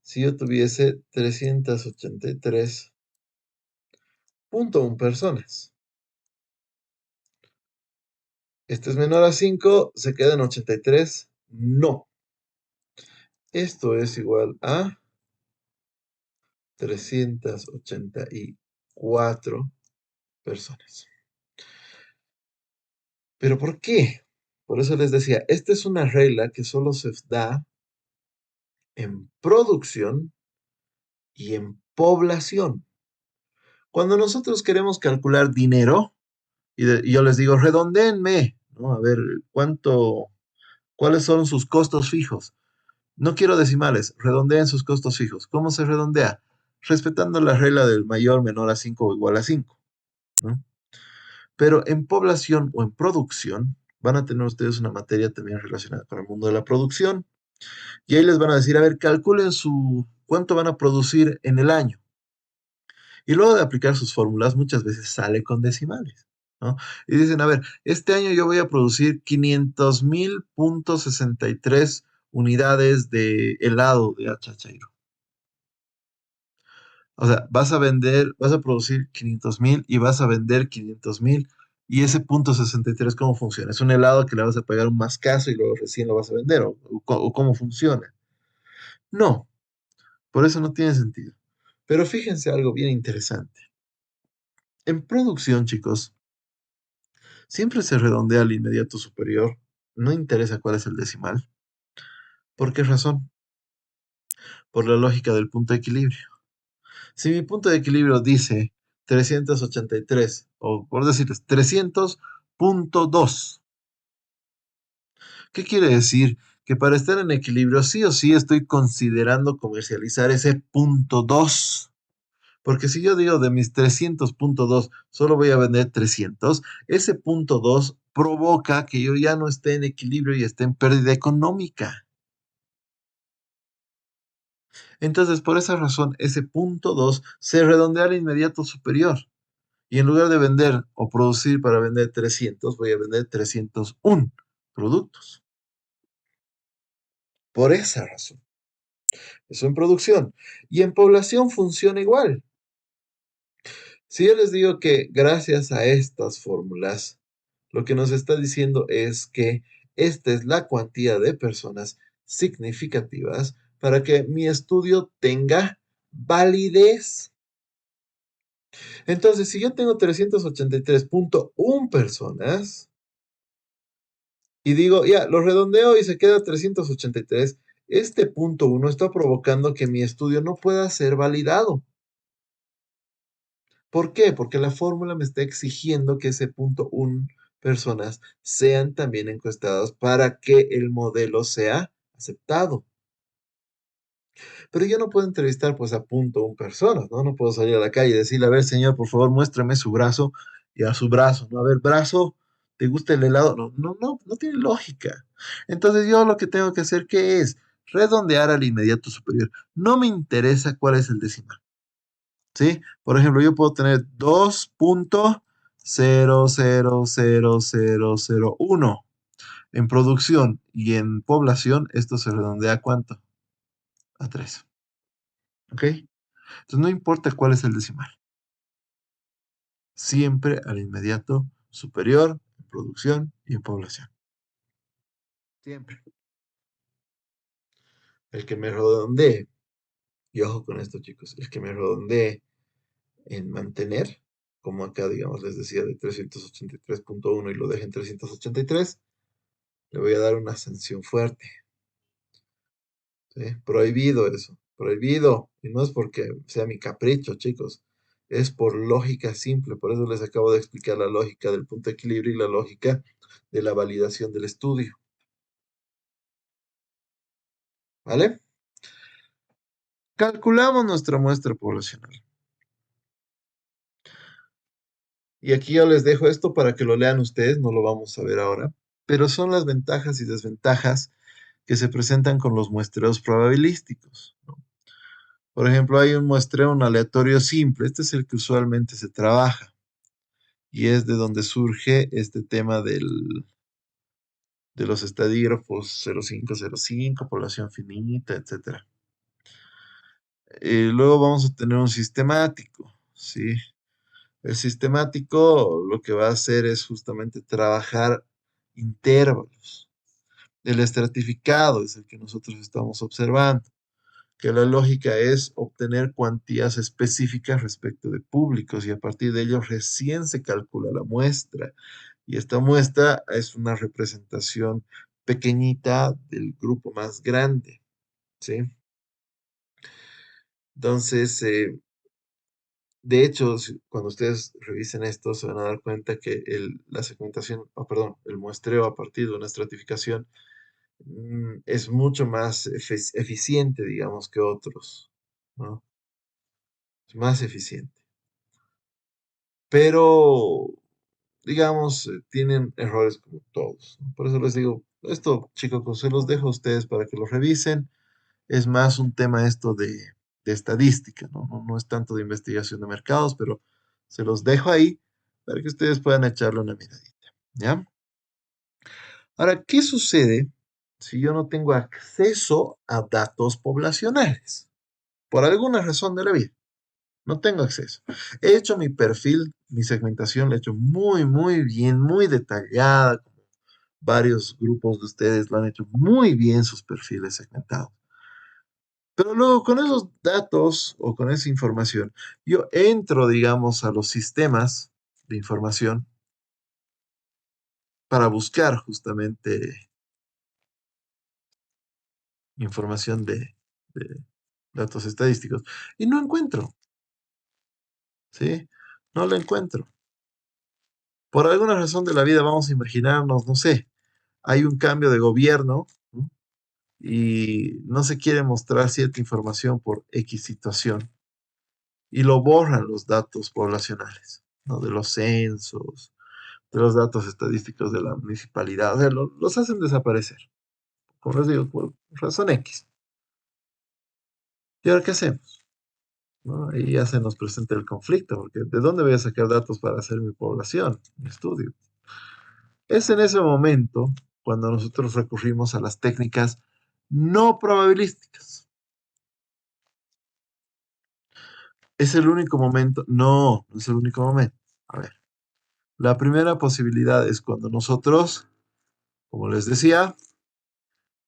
A: si yo tuviese 383.1 personas? Este es menor a 5, se queda en 83. No. Esto es igual a 384 personas. ¿Pero por qué? Por eso les decía, esta es una regla que solo se da en producción y en población. Cuando nosotros queremos calcular dinero, y yo les digo, redondéenme, ¿no? A ver, ¿cuáles son sus costos fijos? No quiero decimales, redondeen sus costos fijos. ¿Cómo se redondea? Respetando la regla del mayor menor a 5 o igual a 5, ¿no? Pero en población o en producción, van a tener ustedes una materia también relacionada con el mundo de la producción. Y ahí les van a decir, a ver, calculen cuánto van a producir en el año. Y luego de aplicar sus fórmulas, muchas veces sale con decimales, ¿no? Y dicen, a ver, este año yo voy a producir 500,000.63 unidades de helado de achachairo. O sea, vas a producir 500,000 y vas a vender 500,000. Y ese punto 63, ¿cómo funciona? ¿Es un helado que le vas a pagar un más caso y luego recién lo vas a vender? ¿O cómo funciona? No, por eso no tiene sentido. Pero fíjense algo bien interesante. En producción, chicos, siempre se redondea al inmediato superior. No interesa cuál es el decimal. ¿Por qué razón? Por la lógica del punto de equilibrio. Si mi punto de equilibrio dice 383, o por decirles 300.2, ¿qué quiere decir? Que para estar en equilibrio sí o sí estoy considerando comercializar ese punto 2. Porque si yo digo de mis 300.2 solo voy a vender 300, ese punto 2 provoca que yo ya no esté en equilibrio y esté en pérdida económica. Entonces, por esa razón, ese punto 2 se redondea al inmediato superior. Y en lugar de vender o producir para vender 300, voy a vender 301 productos. Por esa razón. Eso en producción. Y en población funciona igual. Si yo les digo que gracias a estas fórmulas, lo que nos está diciendo es que esta es la cuantía de personas significativas para que mi estudio tenga validez. Entonces, si yo tengo 383.1 personas y digo, ya, lo redondeo y se queda 383, este punto 1 está provocando que mi estudio no pueda ser validado. ¿Por qué? Porque la fórmula me está exigiendo que ese punto 1 personas sean también encuestadas para que el modelo sea aceptado. Pero yo no puedo entrevistar pues a punto 1 personas, ¿no? No puedo salir a la calle y decirle, a ver, señor, por favor, muéstrame su brazo y a su brazo, ¿no? A ver, brazo, ¿te gusta el helado? No, no, no, no tiene lógica. Entonces yo lo que tengo que hacer, ¿qué es? Redondear al inmediato superior. No me interesa cuál es el decimal. ¿Sí? Por ejemplo, yo puedo tener 2.000001 en producción y en población, esto se redondea ¿a cuánto? A 3. ¿Ok? Entonces no importa cuál es el decimal, siempre al inmediato superior en producción y en población. Siempre. El que me redondee, y ojo con esto, chicos, el que me redondee en mantener, como acá, digamos, les decía, de 383.1 y lo deje en 383, le voy a dar una sanción fuerte. ¿Sí? Prohibido eso, prohibido. Y no es porque sea mi capricho, chicos. Es por lógica simple. Por eso les acabo de explicar la lógica del punto de equilibrio y la lógica de la validación del estudio. ¿Vale? Calculamos nuestra muestra poblacional. Y aquí yo les dejo esto para que lo lean ustedes, no lo vamos a ver ahora, pero son las ventajas y desventajas que se presentan con los muestreos probabilísticos, ¿no? Por ejemplo, hay un muestreo en aleatorio simple, este es el que usualmente se trabaja y es de donde surge este tema de los estadígrafos 0505, población finita, etcétera. Luego vamos a tener un sistemático, ¿sí? El sistemático lo que va a hacer es justamente trabajar intervalos. El estratificado es el que nosotros estamos observando, que la lógica es obtener cuantías específicas respecto de públicos y a partir de ello recién se calcula la muestra. Y esta muestra es una representación pequeñita del grupo más grande, ¿sí? Entonces, de hecho, cuando ustedes revisen esto, se van a dar cuenta que la segmentación, perdón, el muestreo a partir de una estratificación es mucho más eficiente, digamos, que otros, ¿no? Es más eficiente. Pero, digamos, tienen errores como todos, ¿no? Por eso les digo, esto, chicos, se los dejo a ustedes para que lo revisen. Es más un tema esto de estadística, ¿no? No es tanto de investigación de mercados, pero se los dejo ahí para que ustedes puedan echarle una miradita, ¿ya? Ahora, ¿qué sucede si yo no tengo acceso a datos poblacionales? Por alguna razón de la vida, no tengo acceso. He hecho mi perfil, mi segmentación, la he hecho muy, muy bien, muy detallada. Varios grupos de ustedes lo han hecho muy bien sus perfiles segmentados. Pero luego con esos datos o con esa información, yo entro, digamos, a los sistemas de información para buscar justamente información de datos estadísticos y no encuentro, ¿sí? No lo encuentro. Por alguna razón de la vida vamos a imaginarnos, no sé, hay un cambio de gobierno, ¿no? Y no se quiere mostrar cierta información por X situación y lo borran los datos poblacionales, ¿no? De los censos, de los datos estadísticos de la municipalidad, o sea, los hacen desaparecer, como les digo, por razón X. ¿Y ahora qué hacemos? ¿No? Ahí ya se nos presenta el conflicto, porque ¿de dónde voy a sacar datos para hacer mi población, mi estudio? Es en ese momento cuando nosotros recurrimos a las técnicas no probabilísticas. Es el único momento, no es el único momento. A ver, la primera posibilidad es cuando nosotros, como les decía,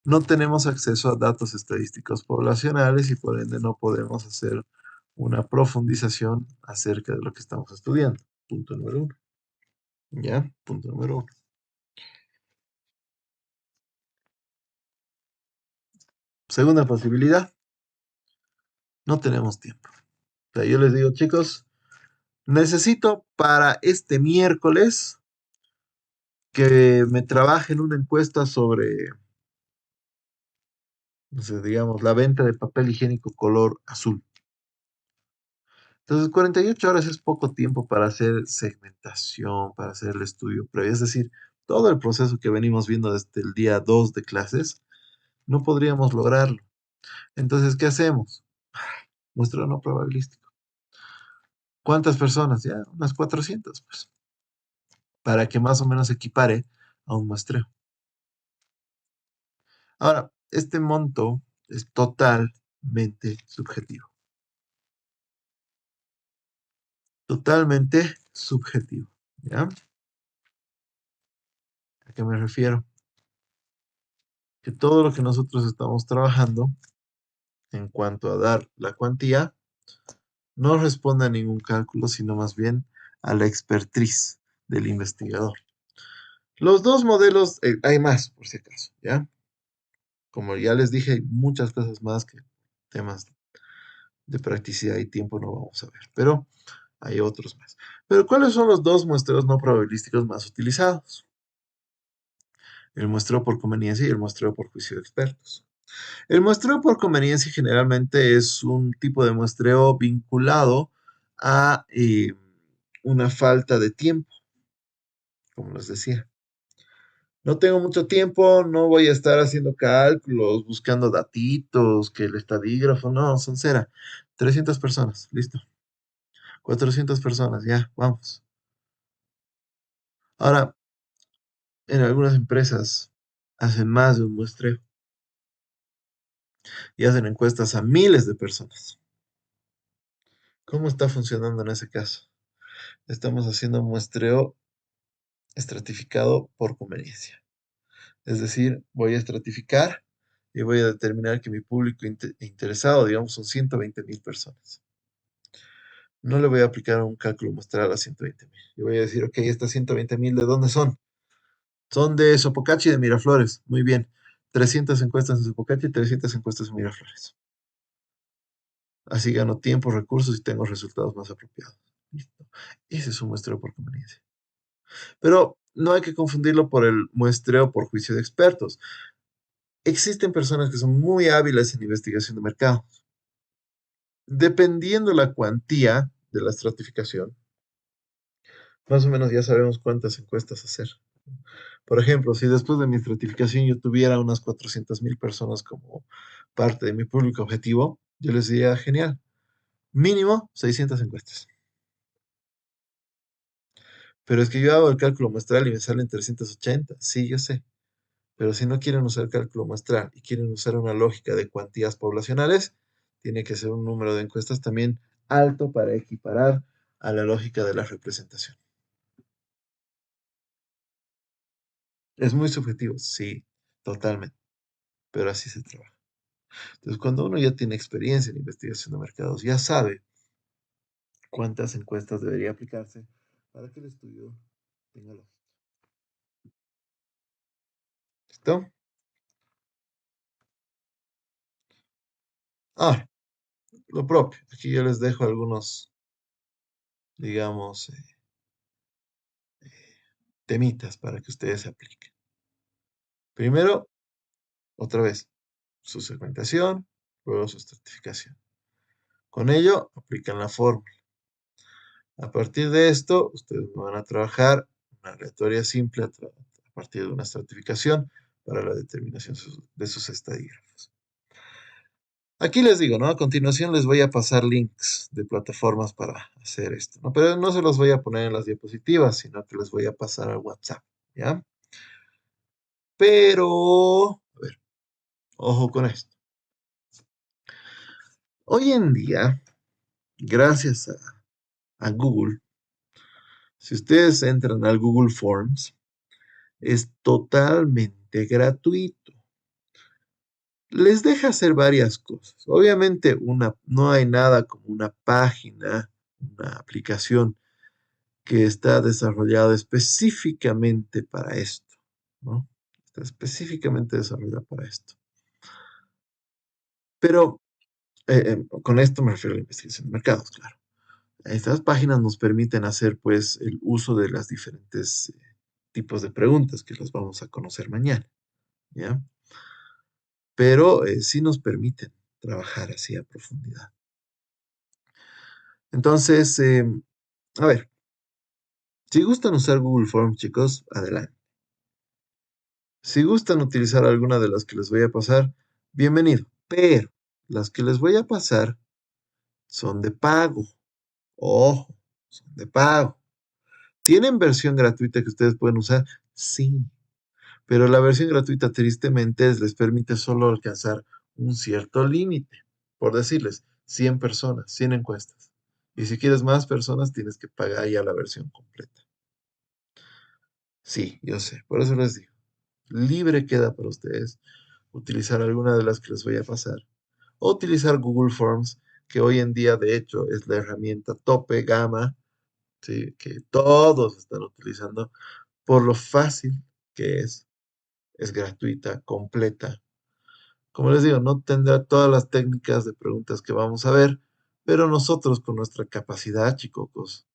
A: no tenemos acceso a datos estadísticos poblacionales y por ende no podemos hacer una profundización acerca de lo que estamos estudiando. Punto número uno. ¿Ya? Punto número uno. Segunda posibilidad, no tenemos tiempo. O sea, yo les digo, chicos, necesito para este miércoles que me trabajen una encuesta sobre, no sé, digamos, la venta de papel higiénico color azul. Entonces, 48 horas es poco tiempo para hacer segmentación, para hacer el estudio previo. Es decir, todo el proceso que venimos viendo desde el día 2 de clases, no podríamos lograrlo. Entonces, ¿qué hacemos? Muestreo no probabilístico. ¿Cuántas personas? Ya, unas 400, pues, para que más o menos equipare a un muestreo. Ahora, este monto es totalmente subjetivo. Totalmente subjetivo. ¿Ya? ¿A qué me refiero? Que todo lo que nosotros estamos trabajando en cuanto a dar la cuantía no responde a ningún cálculo, sino más bien a la expertise del investigador. Los dos modelos, hay más, por si acaso, ¿ya? Como ya les dije, hay muchas cosas más que temas de practicidad y tiempo no vamos a ver, pero hay otros más. Pero ¿cuáles son los dos muestreos no probabilísticos más utilizados? El muestreo por conveniencia y el muestreo por juicio de expertos. El muestreo por conveniencia generalmente es un tipo de muestreo vinculado a una falta de tiempo, como les decía. No tengo mucho tiempo, no voy a estar haciendo cálculos, buscando datitos, que el estadígrafo, no, son cera. 300 personas, listo. 400 personas, ya, vamos. Ahora, en algunas empresas hacen más de un muestreo y hacen encuestas a miles de personas. ¿Cómo está funcionando en ese caso? Estamos haciendo un muestreo estratificado por conveniencia. Es decir, voy a estratificar y voy a determinar que mi público interesado, digamos, son 120.000 personas. No le voy a aplicar un cálculo muestral a 120.000. Yo voy a decir, ok, estas 120.000, ¿de dónde son? Son de Sopocachi y de Miraflores. Muy bien. 300 encuestas en Sopocachi y 300 encuestas en Miraflores. Así gano tiempo, recursos y tengo resultados más apropiados. Listo. Ese es un muestreo por conveniencia. Pero no hay que confundirlo por el muestreo por juicio de expertos. Existen personas que son muy hábiles en investigación de mercado. Dependiendo la cuantía de la estratificación, más o menos ya sabemos cuántas encuestas hacer. Por ejemplo, si después de mi estratificación yo tuviera unas 400.000 personas como parte de mi público objetivo, yo les diría, genial, mínimo 600 encuestas. Pero es que yo hago el cálculo muestral y me salen 380. Sí, yo sé. Pero si no quieren usar cálculo muestral y quieren usar una lógica de cuantías poblacionales, tiene que ser un número de encuestas también alto para equiparar a la lógica de la representación. Es muy subjetivo, sí, totalmente, pero así se trabaja. Entonces, cuando uno ya tiene experiencia en investigación de mercados, ya sabe cuántas encuestas debería aplicarse para que el estudio tenga lógica. ¿Listo? Ah, lo propio. Aquí yo les dejo algunos, digamos, temitas para que ustedes se apliquen. Primero, otra vez, su segmentación, luego su estratificación. Con ello, aplican la fórmula. A partir de esto, ustedes van a trabajar una aleatoria simple a partir de una estratificación para la determinación de sus estadígrafos. Aquí les digo, ¿no? A continuación les voy a pasar links de plataformas para hacer esto, ¿no? Pero no se los voy a poner en las diapositivas, sino que les voy a pasar al WhatsApp, ¿ya? Pero, a ver, ojo con esto. Hoy en día, gracias a Google, si ustedes entran al Google Forms, es totalmente gratuito. Les deja hacer varias cosas. Obviamente, no hay nada como una página, una aplicación que está desarrollado específicamente para esto, ¿no? Está específicamente desarrollado para esto. Pero con esto me refiero a la investigación de mercados, claro. Estas páginas nos permiten hacer, pues, el uso de las diferentes tipos de preguntas que las vamos a conocer mañana, ¿ya? Pero sí nos permiten trabajar así a profundidad. Entonces, a ver, si gustan usar Google Forms, chicos, adelante. Si gustan utilizar alguna de las que les voy a pasar, bienvenido. Pero las que les voy a pasar son de pago. Ojo, son de pago. ¿Tienen versión gratuita que ustedes pueden usar? Sí. Pero la versión gratuita, tristemente, les permite solo alcanzar un cierto límite. Por decirles, 100 personas, 100 encuestas. Y si quieres más personas, tienes que pagar ya la versión completa. Sí, yo sé. Por eso les digo. Libre queda para ustedes utilizar alguna de las que les voy a pasar. O utilizar Google Forms, que hoy en día de hecho es la herramienta tope gama, ¿sí? Que todos están utilizando por lo fácil que es gratuita, completa. Como les digo, no tendrá todas las técnicas de preguntas que vamos a ver, pero nosotros con nuestra capacidad, chicos,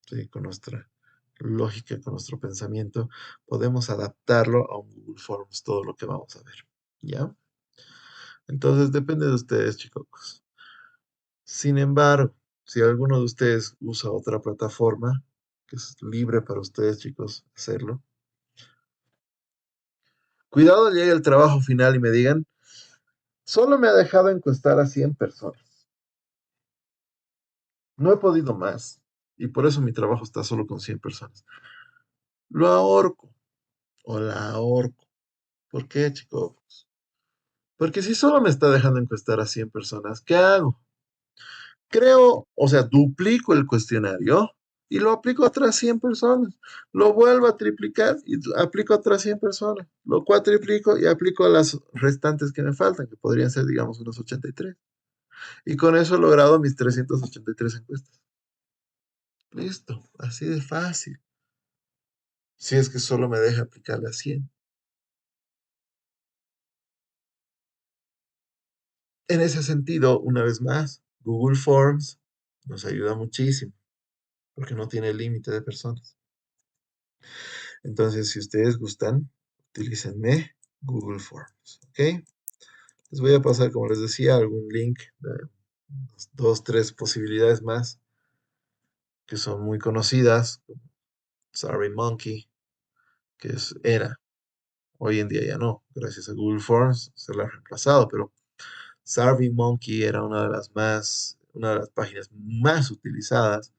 A: ¿sí? Con nuestra lógica, con nuestro pensamiento, podemos adaptarlo a un Google Forms, todo lo que vamos a ver. ¿Ya? Entonces depende de ustedes, chicos. Sin embargo, si alguno de ustedes usa otra plataforma, que es libre para ustedes, chicos, hacerlo. Cuidado llegue el trabajo final y me digan, solo me ha dejado encuestar a 100 personas. No he podido más. Y por eso mi trabajo está solo con 100 personas. Lo ahorco o la ahorco. ¿Por qué, chicos? Porque si solo me está dejando encuestar a 100 personas, ¿qué hago? Creo, o sea, duplico el cuestionario y lo aplico a otras 100 personas. Lo vuelvo a triplicar y aplico a otras 100 personas. Lo cuatriplico y aplico a las restantes que me faltan, que podrían ser, digamos, unos 83. Y con eso he logrado mis 383 encuestas. Listo, así de fácil. Si es que solo me deja aplicarle a 100. En ese sentido, una vez más, Google Forms nos ayuda muchísimo porque no tiene límite de personas. Entonces, si ustedes gustan, utilícenme Google Forms, ¿ok? Les voy a pasar, como les decía, algún link de dos, tres posibilidades más que son muy conocidas, como SurveyMonkey, que era, hoy en día ya no, gracias a Google Forms se la ha reemplazado, pero SurveyMonkey era una de las páginas más utilizadas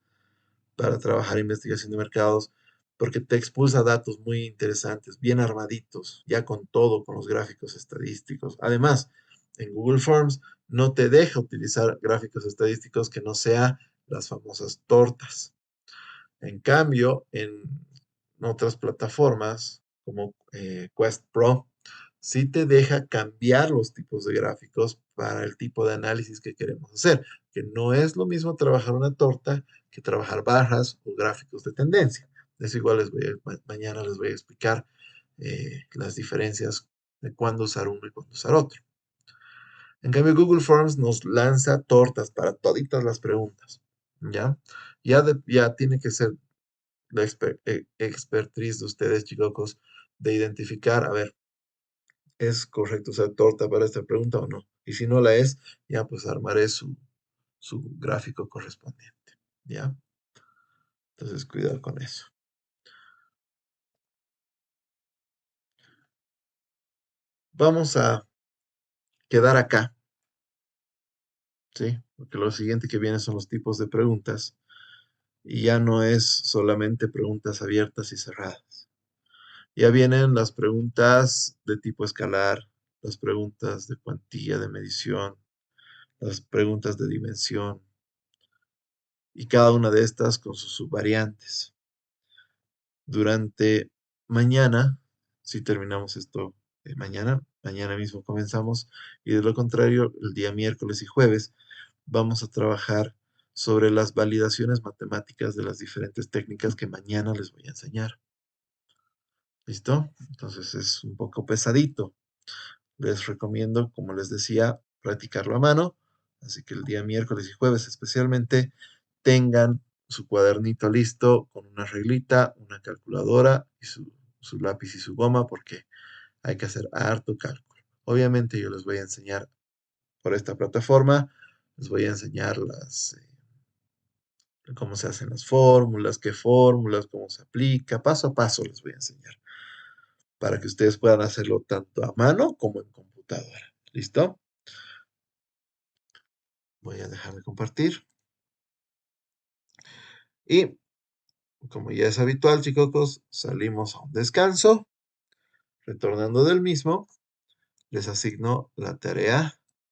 A: para trabajar investigación de mercados, porque te expulsa datos muy interesantes, bien armaditos, ya con todo, con los gráficos estadísticos. Además, en Google Forms no te deja utilizar gráficos estadísticos que no sea las famosas tortas. En cambio, en otras plataformas como Quest Pro, sí te deja cambiar los tipos de gráficos para el tipo de análisis que queremos hacer, que no es lo mismo trabajar una torta que trabajar barras o gráficos de tendencia. Es igual, mañana les voy a explicar las diferencias de cuándo usar uno y cuándo usar otro. En cambio, Google Forms nos lanza tortas para toditas las preguntas, ¿ya? Ya tiene que ser la expertise de ustedes, chicos, de identificar, a ver, ¿es correcto usar torta para esta pregunta o no? Y si no la es, ya pues armaré su gráfico correspondiente, ¿ya? Entonces, cuidado con eso. Vamos a quedar acá, ¿sí? Porque lo siguiente que viene son los tipos de preguntas y ya no es solamente preguntas abiertas y cerradas. Ya vienen las preguntas de tipo escalar, las preguntas de cuantía de medición, las preguntas de dimensión y cada una de estas con sus subvariantes. Durante mañana, si terminamos esto mañana mismo comenzamos, y de lo contrario, el día miércoles y jueves, vamos a trabajar sobre las validaciones matemáticas de las diferentes técnicas que mañana les voy a enseñar. ¿Listo? Entonces es un poco pesadito. Les recomiendo, como les decía, practicarlo a mano. Así que el día miércoles y jueves especialmente tengan su cuadernito listo con una reglita, una calculadora y su lápiz y su goma porque hay que hacer harto cálculo. Obviamente yo les voy a enseñar por esta plataforma, les voy a enseñar cómo se hacen las fórmulas, cómo se aplica, paso a paso les voy a enseñar para que ustedes puedan hacerlo tanto a mano como en computadora. ¿Listo? Voy a dejar de compartir. Y como ya es habitual, chicos, salimos a un descanso. Retornando del mismo, les asigno la tarea